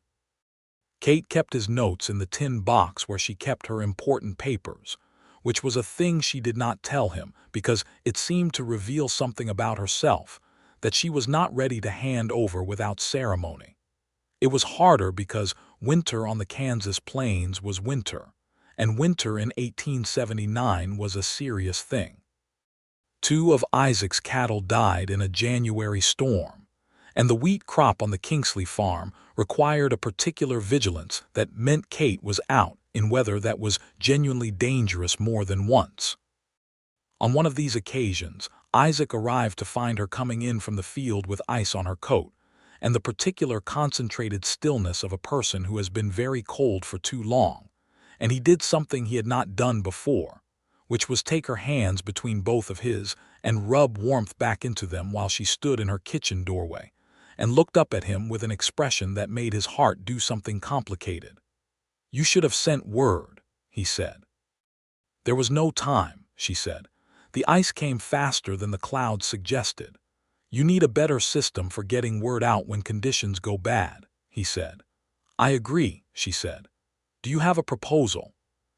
Kate kept his notes in the tin box where she kept her important papers, which was a thing she did not tell him because it seemed to reveal something about herself that she was not ready to hand over without ceremony. It was harder because winter on the Kansas plains was winter, and winter in 1879 was a serious thing. 2 of Isaac's cattle died in a January storm, and the wheat crop on the Kingsley farm required a particular vigilance that meant Kate was out in weather that was genuinely dangerous more than once. On one of these occasions, Isaac arrived to find her coming in from the field with ice on her coat, and the particular concentrated stillness of a person who has been very cold for too long, and he did something he had not done before, which was take her hands between both of his and rub warmth back into them while she stood in her kitchen doorway, and looked up at him with an expression that made his heart do something complicated. "You should have sent word," he said. "There was no time," she said. "The ice came faster than the clouds suggested. You need a better system for getting word out when conditions go bad," he said. "I agree," she said. "Do you have a proposal?"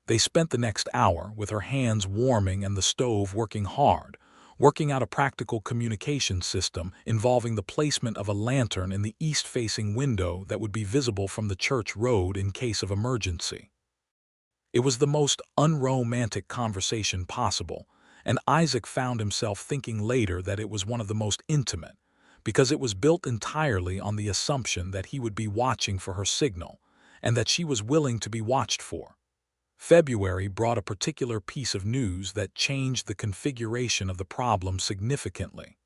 They spent the next hour, with her hands warming and the stove working hard, working out a practical communication system involving the placement of a lantern in the east-facing window that would be visible from the church road in case of emergency. It was the most unromantic conversation possible, and Isaac found himself thinking later that it was one of the most intimate, because it was built entirely on the assumption that he would be watching for her signal, and that she was willing to be watched for. February brought a particular piece of news that changed the configuration of the problem significantly.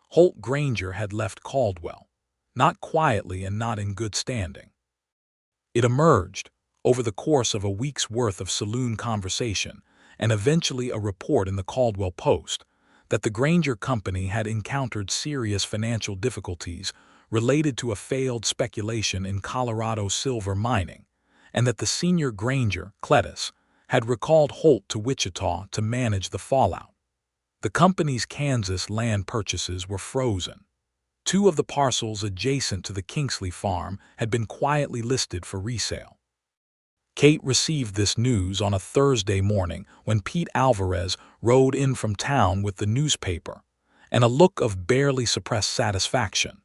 Holt Granger had left Caldwell, not quietly and not in good standing. It emerged, over the course of a week's worth of saloon conversation, and eventually a report in the Caldwell Post, that the Granger Company had encountered serious financial difficulties related to a failed speculation in Colorado silver mining, and that the senior Granger, Cletus, had recalled Holt to Wichita to manage the fallout. The company's Kansas land purchases were frozen. 2 of the parcels adjacent to the Kingsley farm had been quietly listed for resale. Kate received this news on a Thursday morning when Pete Alvarez rode in from town with the newspaper, and a look of barely suppressed satisfaction.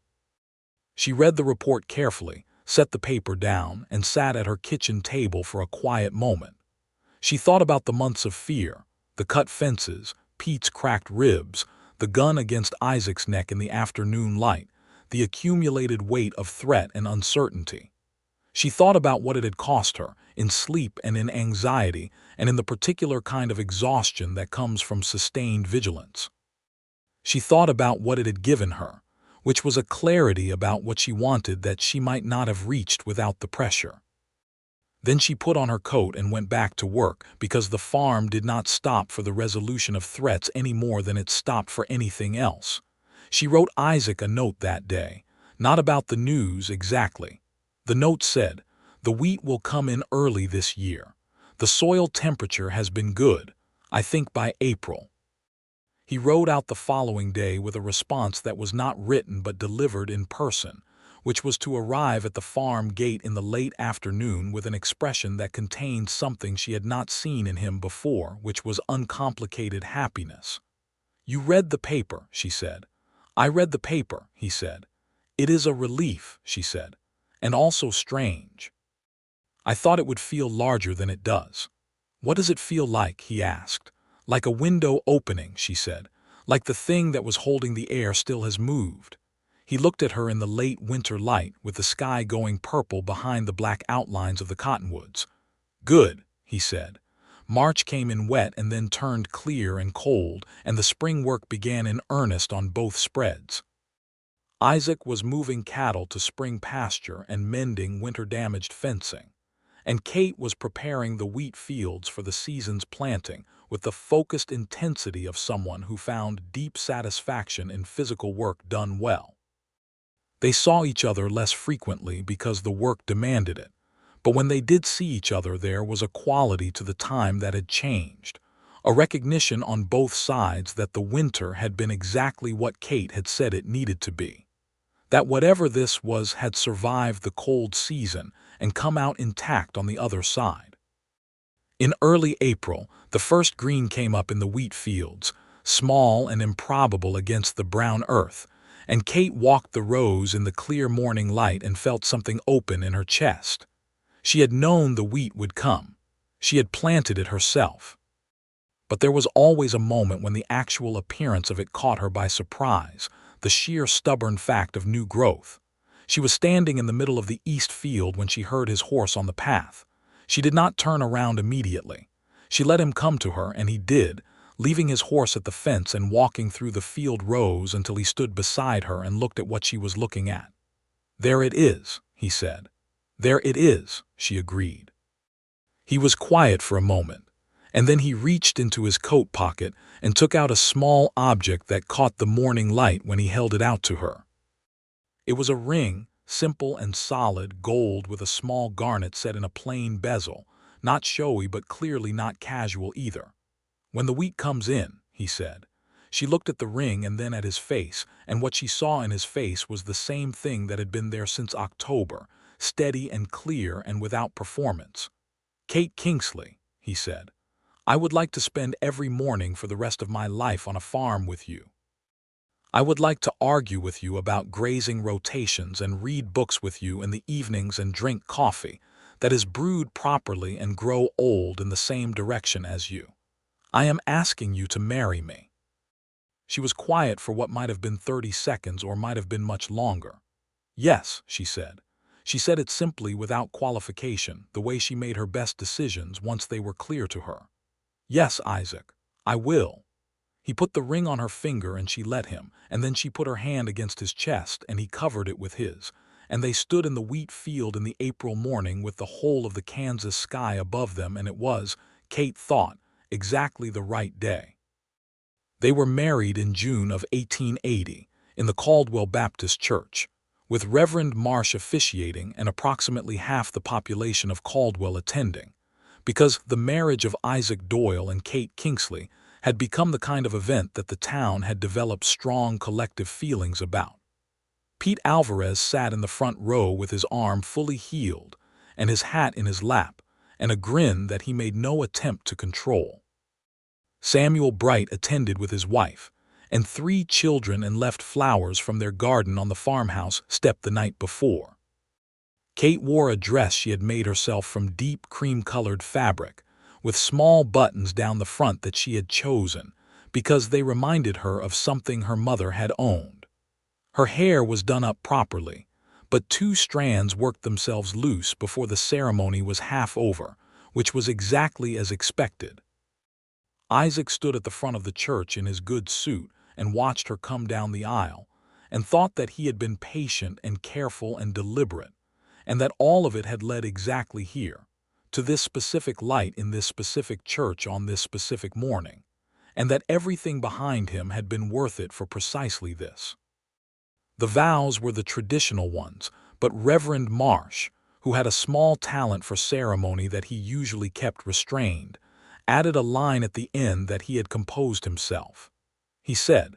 She read the report carefully, set the paper down, and sat at her kitchen table for a quiet moment. She thought about the months of fear, the cut fences, Pete's cracked ribs, the gun against Isaac's neck in the afternoon light, the accumulated weight of threat and uncertainty. She thought about what it had cost her, in sleep and in anxiety, and in the particular kind of exhaustion that comes from sustained vigilance. She thought about what it had given her, which was a clarity about what she wanted that she might not have reached without the pressure. Then she put on her coat and went back to work, because the farm did not stop for the resolution of threats any more than it stopped for anything else. She wrote Isaac a note that day, not about the news exactly. The note said, "The wheat will come in early this year. The soil temperature has been good, I think by April." He rode out the following day with a response that was not written but delivered in person, which was to arrive at the farm gate in the late afternoon with an expression that contained something she had not seen in him before, which was uncomplicated happiness. "You read the paper," she said. "I read the paper," he said. "It is a relief," she said, "and also strange. I thought it would feel larger than it does." "What does it feel like?" he asked. "Like a window opening," she said. "Like the thing that was holding the air still has moved." He looked at her in the late winter light, with the sky going purple behind the black outlines of the cottonwoods. "Good," he said. March came in wet and then turned clear and cold, and the spring work began in earnest on both spreads. Isaac was moving cattle to spring pasture and mending winter-damaged fencing, and Kate was preparing the wheat fields for the season's planting with the focused intensity of someone who found deep satisfaction in physical work done well. They saw each other less frequently because the work demanded it, but when they did see each other there was a quality to the time that had changed, a recognition on both sides that the winter had been exactly what Kate had said it needed to be, that whatever this was had survived the cold season and come out intact on the other side. In early April, the first green came up in the wheat fields, small and improbable against the brown earth, and Kate walked the rows in the clear morning light and felt something open in her chest. She had known the wheat would come. She had planted it herself. But there was always a moment when the actual appearance of it caught her by surprise, the sheer stubborn fact of new growth. She was standing in the middle of the east field when she heard his horse on the path. She did not turn around immediately. She let him come to her, and he did, leaving his horse at the fence and walking through the field rows until he stood beside her and looked at what she was looking at. "There it is," he said. "There it is," she agreed. He was quiet for a moment, and then he reached into his coat pocket and took out a small object that caught the morning light when he held it out to her. It was a ring, simple and solid, gold with a small garnet set in a plain bezel, not showy but clearly not casual either. "When the wheat comes in," he said. She looked at the ring and then at his face, and what she saw in his face was the same thing that had been there since October, steady and clear and without performance. "Kate Kingsley," he said, "I would like to spend every morning for the rest of my life on a farm with you. I would like to argue with you about grazing rotations and read books with you in the evenings and drink coffee that is brewed properly and grow old in the same direction as you. I am asking you to marry me." She was quiet for what might have been 30 seconds or might have been much longer. "Yes," she said. She said it simply without qualification, the way she made her best decisions once they were clear to her. "Yes, Isaac, I will." He put the ring on her finger and she let him, and then she put her hand against his chest and he covered it with his, and they stood in the wheat field in the April morning with the whole of the Kansas sky above them, and it was, Kate thought, exactly the right day. They were married in June of 1880 in the Caldwell Baptist Church, with Reverend Marsh officiating and approximately half the population of Caldwell attending, because the marriage of Isaac Doyle and Kate Kingsley had become the kind of event that the town had developed strong collective feelings about. Pete Alvarez sat in the front row with his arm fully healed and his hat in his lap and a grin that he made no attempt to control. Samuel Bright attended with his wife and 3 children and left flowers from their garden on the farmhouse step the night before. Kate wore a dress she had made herself from deep cream-colored fabric, with small buttons down the front that she had chosen because they reminded her of something her mother had owned. Her hair was done up properly, but 2 strands worked themselves loose before the ceremony was half over, which was exactly as expected. Isaac stood at the front of the church in his good suit and watched her come down the aisle, and thought that he had been patient and careful and deliberate, and that all of it had led exactly here, to this specific light in this specific church on this specific morning, and that everything behind him had been worth it for precisely this. The vows were the traditional ones, but Reverend Marsh, who had a small talent for ceremony that he usually kept restrained, added a line at the end that he had composed himself. He said,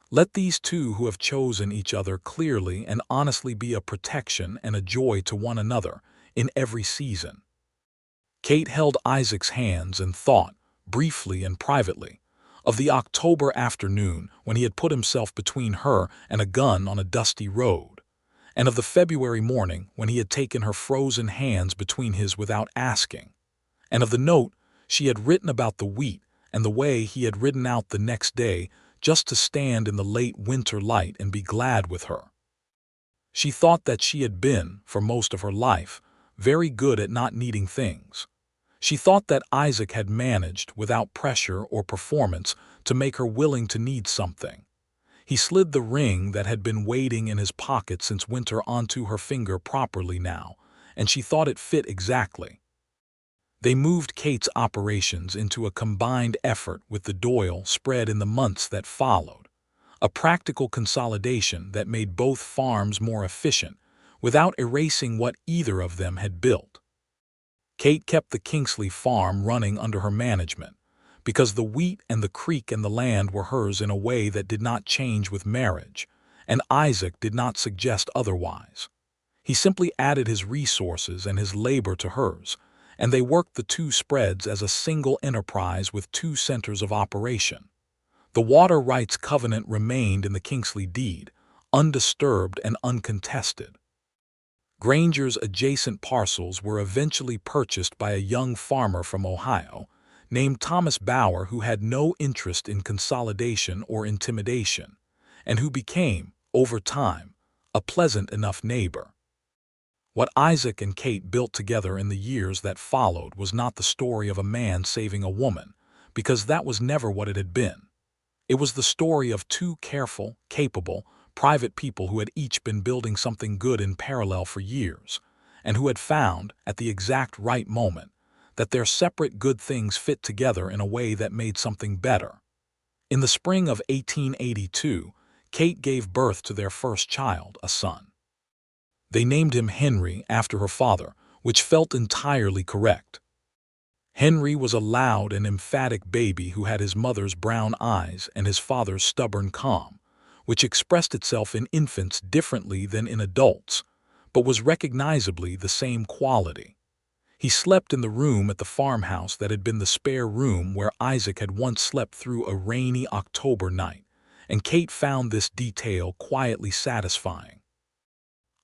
"Let these 2 who have chosen each other clearly and honestly be a protection and a joy to one another in every season." Kate held Isaac's hands and thought, briefly and privately, of the October afternoon when he had put himself between her and a gun on a dusty road, and of the February morning when he had taken her frozen hands between his without asking, and of the note she had written about the wheat and the way he had ridden out the next day just to stand in the late winter light and be glad with her. She thought that she had been, for most of her life, very good at not needing things. She thought that Isaac had managed, without pressure or performance, to make her willing to need something. He slid the ring that had been waiting in his pocket since winter onto her finger properly now, and she thought it fit exactly. They moved Kate's operations into a combined effort with the Doyle spread in the months that followed, a practical consolidation that made both farms more efficient without erasing what either of them had built. Kate kept the Kingsley farm running under her management, because the wheat and the creek and the land were hers in a way that did not change with marriage, and Isaac did not suggest otherwise. He simply added his resources and his labor to hers, and they worked the 2 spreads as a single enterprise with 2 centers of operation. The water rights covenant remained in the Kingsley deed, undisturbed and uncontested. Granger's adjacent parcels were eventually purchased by a young farmer from Ohio named Thomas Bauer, who had no interest in consolidation or intimidation, and who became, over time, a pleasant enough neighbor. What Isaac and Kate built together in the years that followed was not the story of a man saving a woman, because that was never what it had been. It was the story of 2 careful, capable, private people who had each been building something good in parallel for years, and who had found, at the exact right moment, that their separate good things fit together in a way that made something better. In the spring of 1882, Kate gave birth to their first child, a son. They named him Henry after her father, which felt entirely correct. Henry was a loud and emphatic baby who had his mother's brown eyes and his father's stubborn calm, which expressed itself in infants differently than in adults, but was recognizably the same quality. He slept in the room at the farmhouse that had been the spare room where Isaac had once slept through a rainy October night, and Kate found this detail quietly satisfying.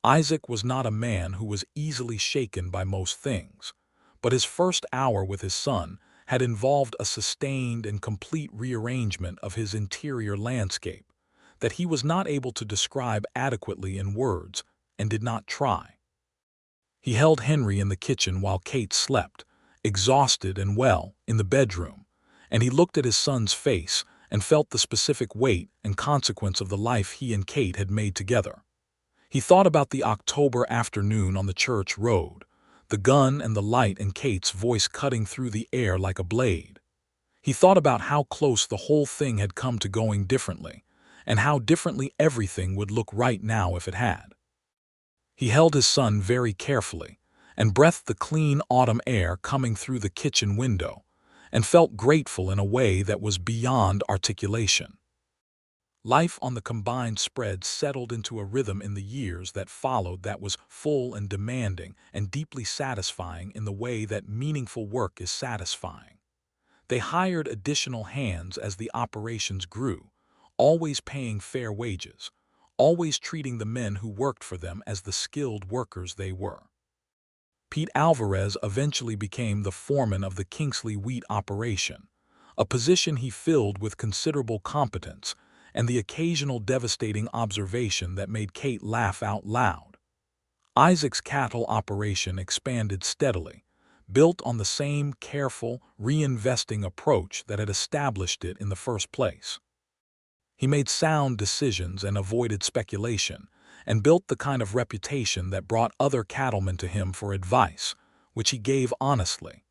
Isaac was not a man who was easily shaken by most things, but his first hour with his son had involved a sustained and complete rearrangement of his interior landscape that he was not able to describe adequately in words and did not try. He held Henry in the kitchen while Kate slept, exhausted and well, in the bedroom, and he looked at his son's face and felt the specific weight and consequence of the life he and Kate had made together. He thought about the October afternoon on the church road, the gun and the light and Kate's voice cutting through the air like a blade. He thought about how close the whole thing had come to going differently, and how differently everything would look right now if it had. He held his son very carefully and breathed the clean autumn air coming through the kitchen window, and felt grateful in a way that was beyond articulation. Life on the combined spread settled into a rhythm in the years that followed that was full and demanding and deeply satisfying in the way that meaningful work is satisfying. They hired additional hands as the operations grew, always paying fair wages, always treating the men who worked for them as the skilled workers they were. Pete Alvarez eventually became the foreman of the Kingsley wheat operation, a position he filled with considerable competence and the occasional devastating observation that made Kate laugh out loud. Isaac's cattle operation expanded steadily, built on the same careful, reinvesting approach that had established it in the first place. He made sound decisions and avoided speculation, and built the kind of reputation that brought other cattlemen to him for advice, which he gave honestly.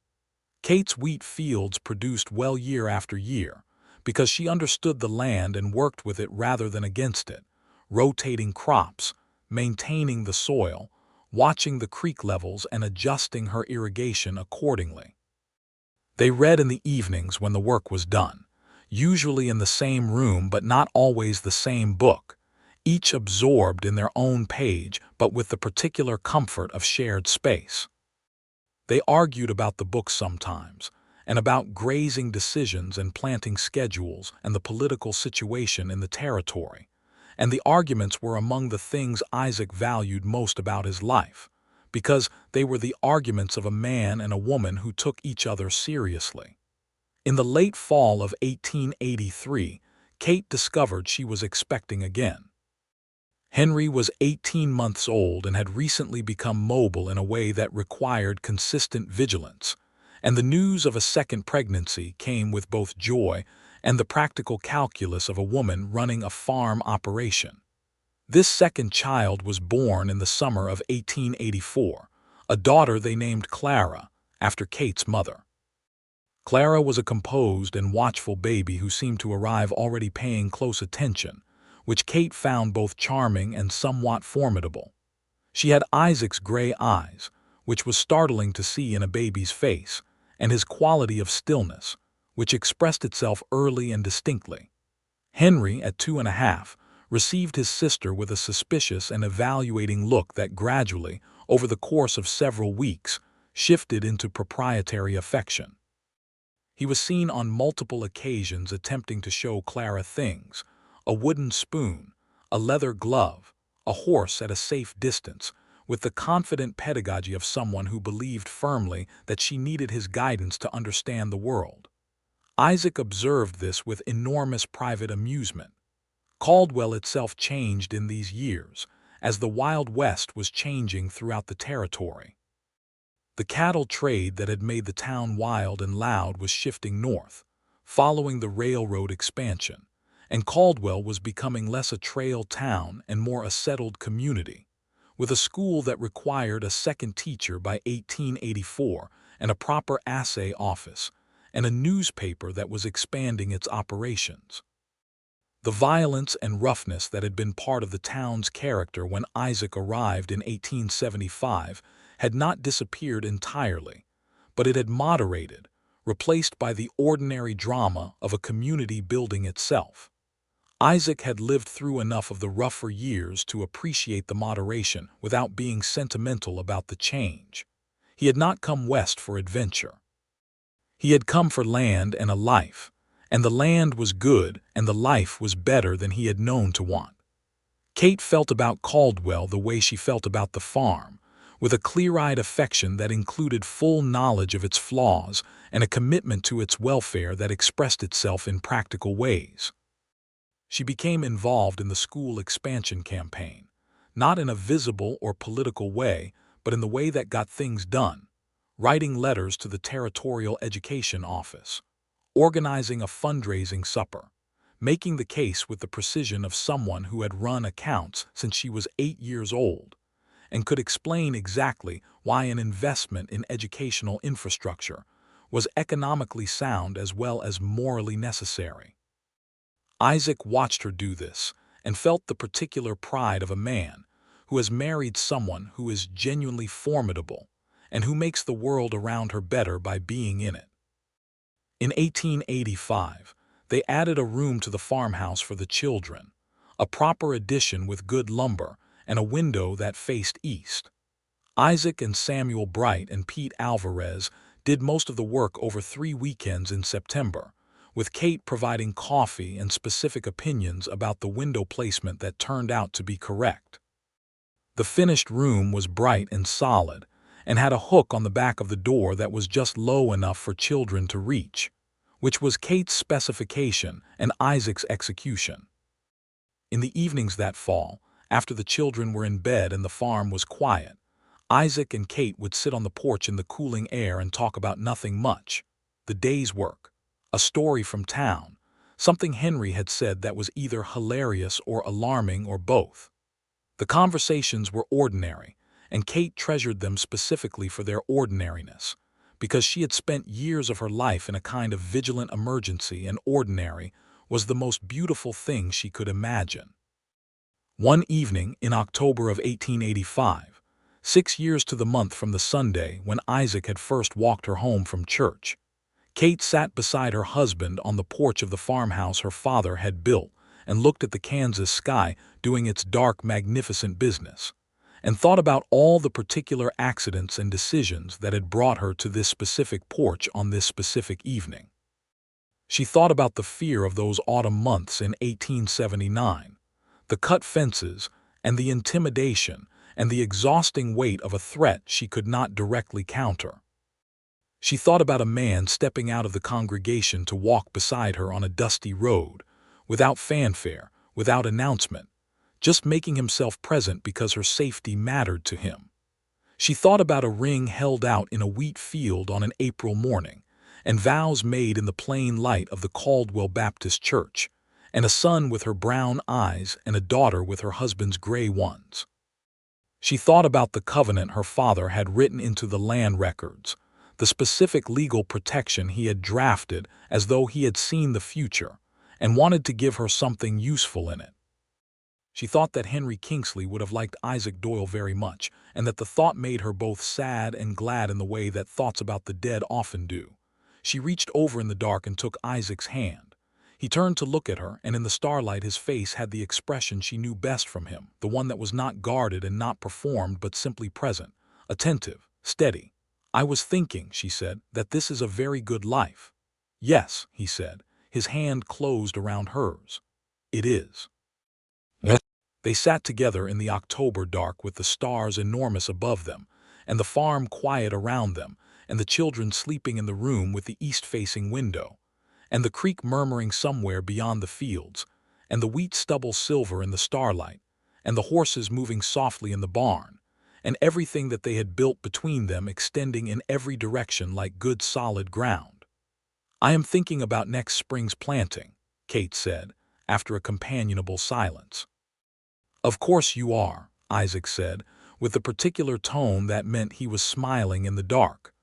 Kate's wheat fields produced well year after year, because she understood the land and worked with it rather than against it, rotating crops, maintaining the soil, watching the creek levels and adjusting her irrigation accordingly. They read in the evenings when the work was done, usually in the same room but not always the same book, each absorbed in their own page but with the particular comfort of shared space. They argued about the book sometimes, and about grazing decisions and planting schedules and the political situation in the territory, and the arguments were among the things Isaac valued most about his life, because they were the arguments of a man and a woman who took each other seriously. In the late fall of 1883, Kate discovered she was expecting again. Henry was 18 months old and had recently become mobile in a way that required consistent vigilance, and the news of a second pregnancy came with both joy and the practical calculus of a woman running a farm operation. This second child was born in the summer of 1884, a daughter they named Clara, after Kate's mother. Clara was a composed and watchful baby who seemed to arrive already paying close attention, which Kate found both charming and somewhat formidable. She had Isaac's gray eyes, which was startling to see in a baby's face, and his quality of stillness, which expressed itself early and distinctly. Henry, at 2.5, received his sister with a suspicious and evaluating look that gradually, over the course of several weeks, shifted into proprietary affection. He was seen on multiple occasions attempting to show Clara things: a wooden spoon, a leather glove, a horse at a safe distance, with the confident pedagogy of someone who believed firmly that she needed his guidance to understand the world. Isaac observed this with enormous private amusement. Caldwell itself changed in these years, as the Wild West was changing throughout the territory. The cattle trade that had made the town wild and loud was shifting north, following the railroad expansion, and Caldwell was becoming less a trail town and more a settled community, with a school that required a second teacher by 1884 and a proper assay office, and a newspaper that was expanding its operations. The violence and roughness that had been part of the town's character when Isaac arrived in 1875 had not disappeared entirely, but it had moderated, replaced by the ordinary drama of a community building itself. Isaac had lived through enough of the rougher years to appreciate the moderation without being sentimental about the change. He had not come west for adventure. He had come for land and a life, and the land was good and the life was better than he had known to want. Kate felt about Caldwell the way she felt about the farm, with a clear-eyed affection that included full knowledge of its flaws and a commitment to its welfare that expressed itself in practical ways. She became involved in the school expansion campaign, not in a visible or political way, but in the way that got things done, writing letters to the Territorial Education Office, organizing a fundraising supper, making the case with the precision of someone who had run accounts since she was 8 years old, and could explain exactly why an investment in educational infrastructure was economically sound as well as morally necessary. Isaac watched her do this and felt the particular pride of a man who has married someone who is genuinely formidable and who makes the world around her better by being in it. In 1885, they added a room to the farmhouse for the children, a proper addition with good lumber and a window that faced east. Isaac and Samuel Bright and Pete Alvarez did most of the work over 3 weekends in September, with Kate providing coffee and specific opinions about the window placement that turned out to be correct. The finished room was bright and solid, and had a hook on the back of the door that was just low enough for children to reach, which was Kate's specification and Isaac's execution. In the evenings that fall, after the children were in bed and the farm was quiet, Isaac and Kate would sit on the porch in the cooling air and talk about nothing much: the day's work, a story from town, something Henry had said that was either hilarious or alarming or both. The conversations were ordinary, and Kate treasured them specifically for their ordinariness, because she had spent years of her life in a kind of vigilant emergency, and ordinary was the most beautiful thing she could imagine. One evening in October of 1885, 6 years to the month from the Sunday when Isaac had first walked her home from church, Kate sat beside her husband on the porch of the farmhouse her father had built and looked at the Kansas sky doing its dark, magnificent business, and thought about all the particular accidents and decisions that had brought her to this specific porch on this specific evening. She thought about the fear of those autumn months in 1879, the cut fences, and the intimidation and the exhausting weight of a threat she could not directly counter. She thought about a man stepping out of the congregation to walk beside her on a dusty road, without fanfare, without announcement, just making himself present because her safety mattered to him. She thought about a ring held out in a wheat field on an April morning, and vows made in the plain light of the Caldwell Baptist Church, and a son with her brown eyes and a daughter with her husband's gray ones. She thought about the covenant her father had written into the land records, the specific legal protection he had drafted as though he had seen the future and wanted to give her something useful in it. She thought that Henry Kingsley would have liked Isaac Doyle very much, and that the thought made her both sad and glad in the way that thoughts about the dead often do. She reached over in the dark and took Isaac's hand. He turned to look at her, and in the starlight his face had the expression she knew best from him, the one that was not guarded and not performed but simply present, attentive, steady. "I was thinking," she said, "that this is a very good life." "Yes," he said, his hand closed around hers. "It is." They sat together in the October dark with the stars enormous above them, and the farm quiet around them, and the children sleeping in the room with the east-facing window, and the creek murmuring somewhere beyond the fields, and the wheat stubble silver in the starlight, and the horses moving softly in the barn, and everything that they had built between them extending in every direction like good solid ground. "I am thinking about next spring's planting," Kate said, after a companionable silence. "Of course you are," Isaac said, with the particular tone that meant he was smiling in the dark.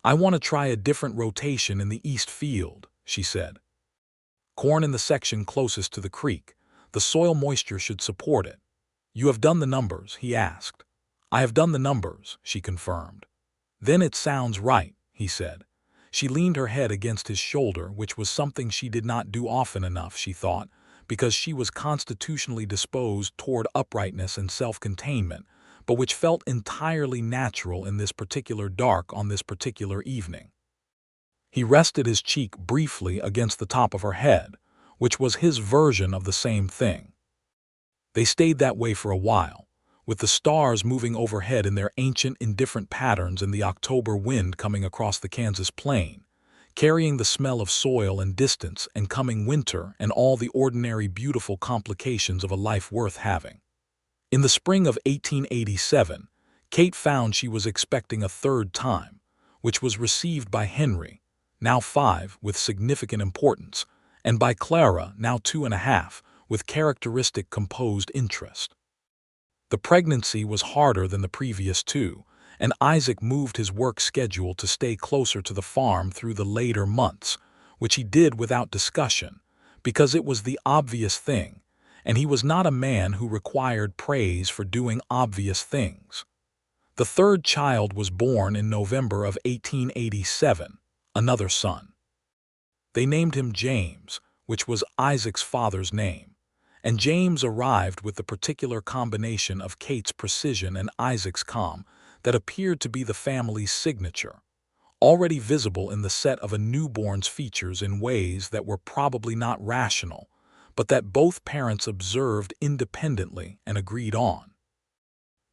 "I want to try a different rotation in the east field," she said. "Corn in the section closest to the creek. The soil moisture should support it." "You have done the numbers?" he asked. "I have done the numbers," she confirmed. "Then it sounds right," he said. She leaned her head against his shoulder, which was something she did not do often enough, she thought, because she was constitutionally disposed toward uprightness and self-containment, but which felt entirely natural in this particular dark on this particular evening. He rested his cheek briefly against the top of her head, which was his version of the same thing. They stayed that way for a while, with the stars moving overhead in their ancient, indifferent patterns and the October wind coming across the Kansas plain, carrying the smell of soil and distance and coming winter and all the ordinary beautiful complications of a life worth having. In the spring of 1887, Kate found she was expecting a third time, which was received by Henry, now 5, with significant importance, and by Clara, now 2.5, with characteristic composed interest. The pregnancy was harder than the previous two, and Isaac moved his work schedule to stay closer to the farm through the later months, which he did without discussion, because it was the obvious thing, and he was not a man who required praise for doing obvious things. The third child was born in November of 1887, another son. They named him James, which was Isaac's father's name, and James arrived with the particular combination of Kate's precision and Isaac's calm that appeared to be the family's signature, already visible in the set of a newborn's features in ways that were probably not rational, but that both parents observed independently and agreed on.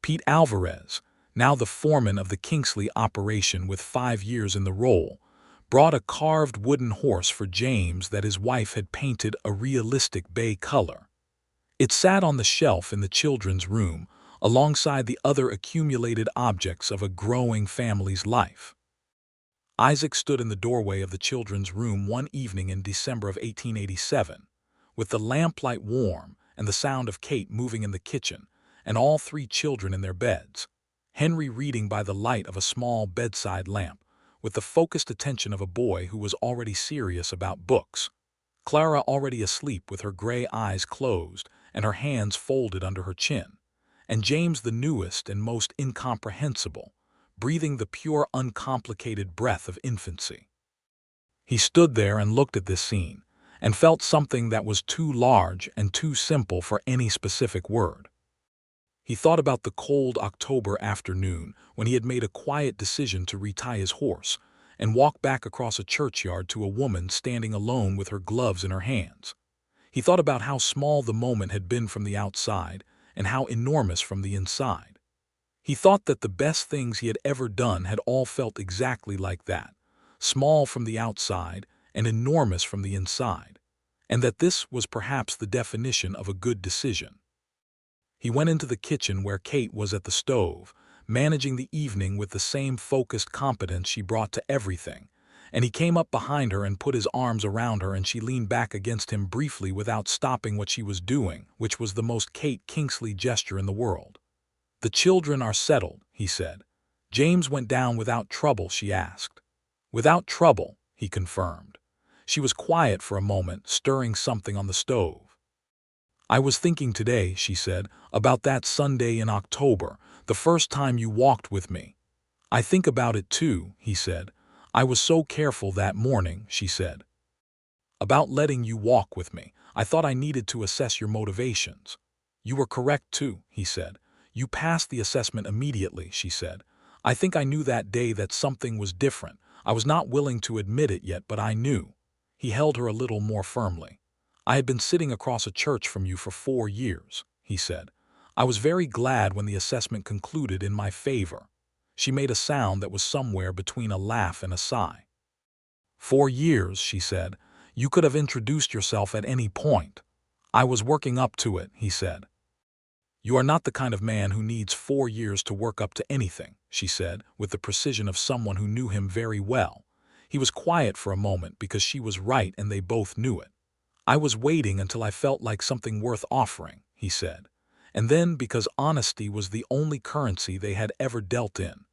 Pete Alvarez, now the foreman of the Kingsley operation with 5 years in the role, brought a carved wooden horse for James that his wife had painted a realistic bay color. It sat on the shelf in the children's room, alongside the other accumulated objects of a growing family's life. Isaac stood in the doorway of the children's room one evening in December of 1887, with the lamplight warm and the sound of Kate moving in the kitchen, and all 3 children in their beds, Henry reading by the light of a small bedside lamp, with the focused attention of a boy who was already serious about books, Clara already asleep with her gray eyes closed and her hands folded under her chin, and James the newest and most incomprehensible, breathing the pure uncomplicated breath of infancy. He stood there and looked at this scene, and felt something that was too large and too simple for any specific word. He thought about the cold October afternoon when he had made a quiet decision to retie his horse and walk back across a churchyard to a woman standing alone with her gloves in her hands. He thought about how small the moment had been from the outside and how enormous from the inside. He thought that the best things he had ever done had all felt exactly like that, small from the outside and enormous from the inside, and that this was perhaps the definition of a good decision. He went into the kitchen where Kate was at the stove, managing the evening with the same focused competence she brought to everything, and he came up behind her and put his arms around her, and she leaned back against him briefly without stopping what she was doing, which was the most Kate Kingsley gesture in the world. "The children are settled," he said. "James went down without trouble?" she asked. "Without trouble," he confirmed. She was quiet for a moment, stirring something on the stove. "I was thinking today," she said, "about that Sunday in October, the first time you walked with me." "I think about it too," he said. "I was so careful that morning," she said, "about letting you walk with me. I thought I needed to assess your motivations." "You were correct too," he said. "You passed the assessment immediately," she said. "I think I knew that day that something was different. I was not willing to admit it yet, but I knew." He held her a little more firmly. "I had been sitting across a church from you for 4 years," he said. "I was very glad when the assessment concluded in my favor." She made a sound that was somewhere between a laugh and a sigh. "4 years," she said. "You could have introduced yourself at any point." "I was working up to it," he said. "You are not the kind of man who needs 4 years to work up to anything," she said, with the precision of someone who knew him very well. He was quiet for a moment because she was right and they both knew it. "I was waiting until I felt like something worth offering," he said. "And then because honesty was the only currency they had ever dealt in.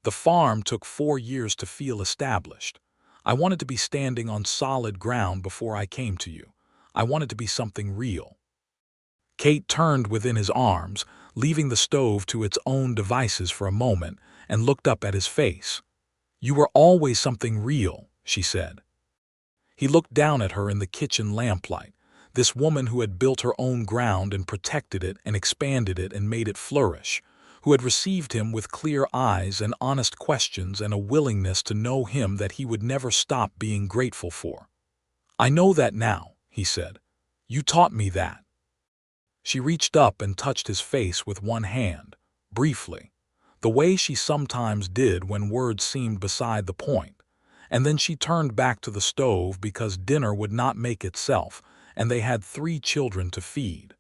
The farm took 4 years to feel established. I wanted to be standing on solid ground before I came to you. I wanted to be something real." Kate turned within his arms, leaving the stove to its own devices for a moment, and looked up at his face. "You were always something real," she said. He looked down at her in the kitchen lamplight, this woman who had built her own ground and protected it and expanded it and made it flourish, who had received him with clear eyes and honest questions and a willingness to know him that he would never stop being grateful for. "I know that now," he said. "You taught me that." She reached up and touched his face with one hand, briefly, the way she sometimes did when words seemed beside the point, and then she turned back to the stove because dinner would not make itself, and they had 3 children to feed.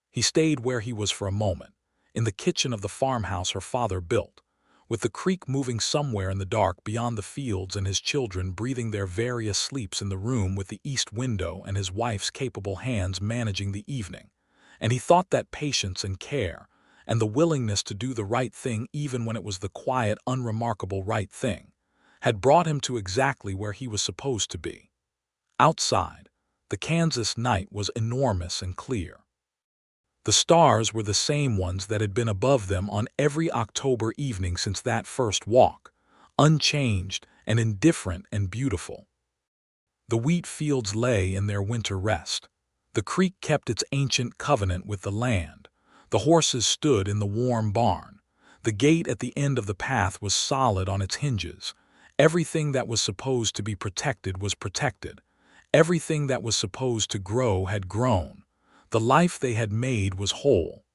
He stayed where he was for a moment, in the kitchen of the farmhouse her father built, with the creek moving somewhere in the dark beyond the fields and his children breathing their various sleeps in the room with the east window and his wife's capable hands managing the evening. And he thought that patience and care, and the willingness to do the right thing even when it was the quiet, unremarkable right thing, had brought him to exactly where he was supposed to be. Outside, the Kansas night was enormous and clear. The stars were the same ones that had been above them on every October evening since that first walk, unchanged and indifferent and beautiful. The wheat fields lay in their winter rest. The creek kept its ancient covenant with the land. The horses stood in the warm barn. The gate at the end of the path was solid on its hinges. Everything that was supposed to be protected was protected. Everything that was supposed to grow had grown. The life they had made was whole.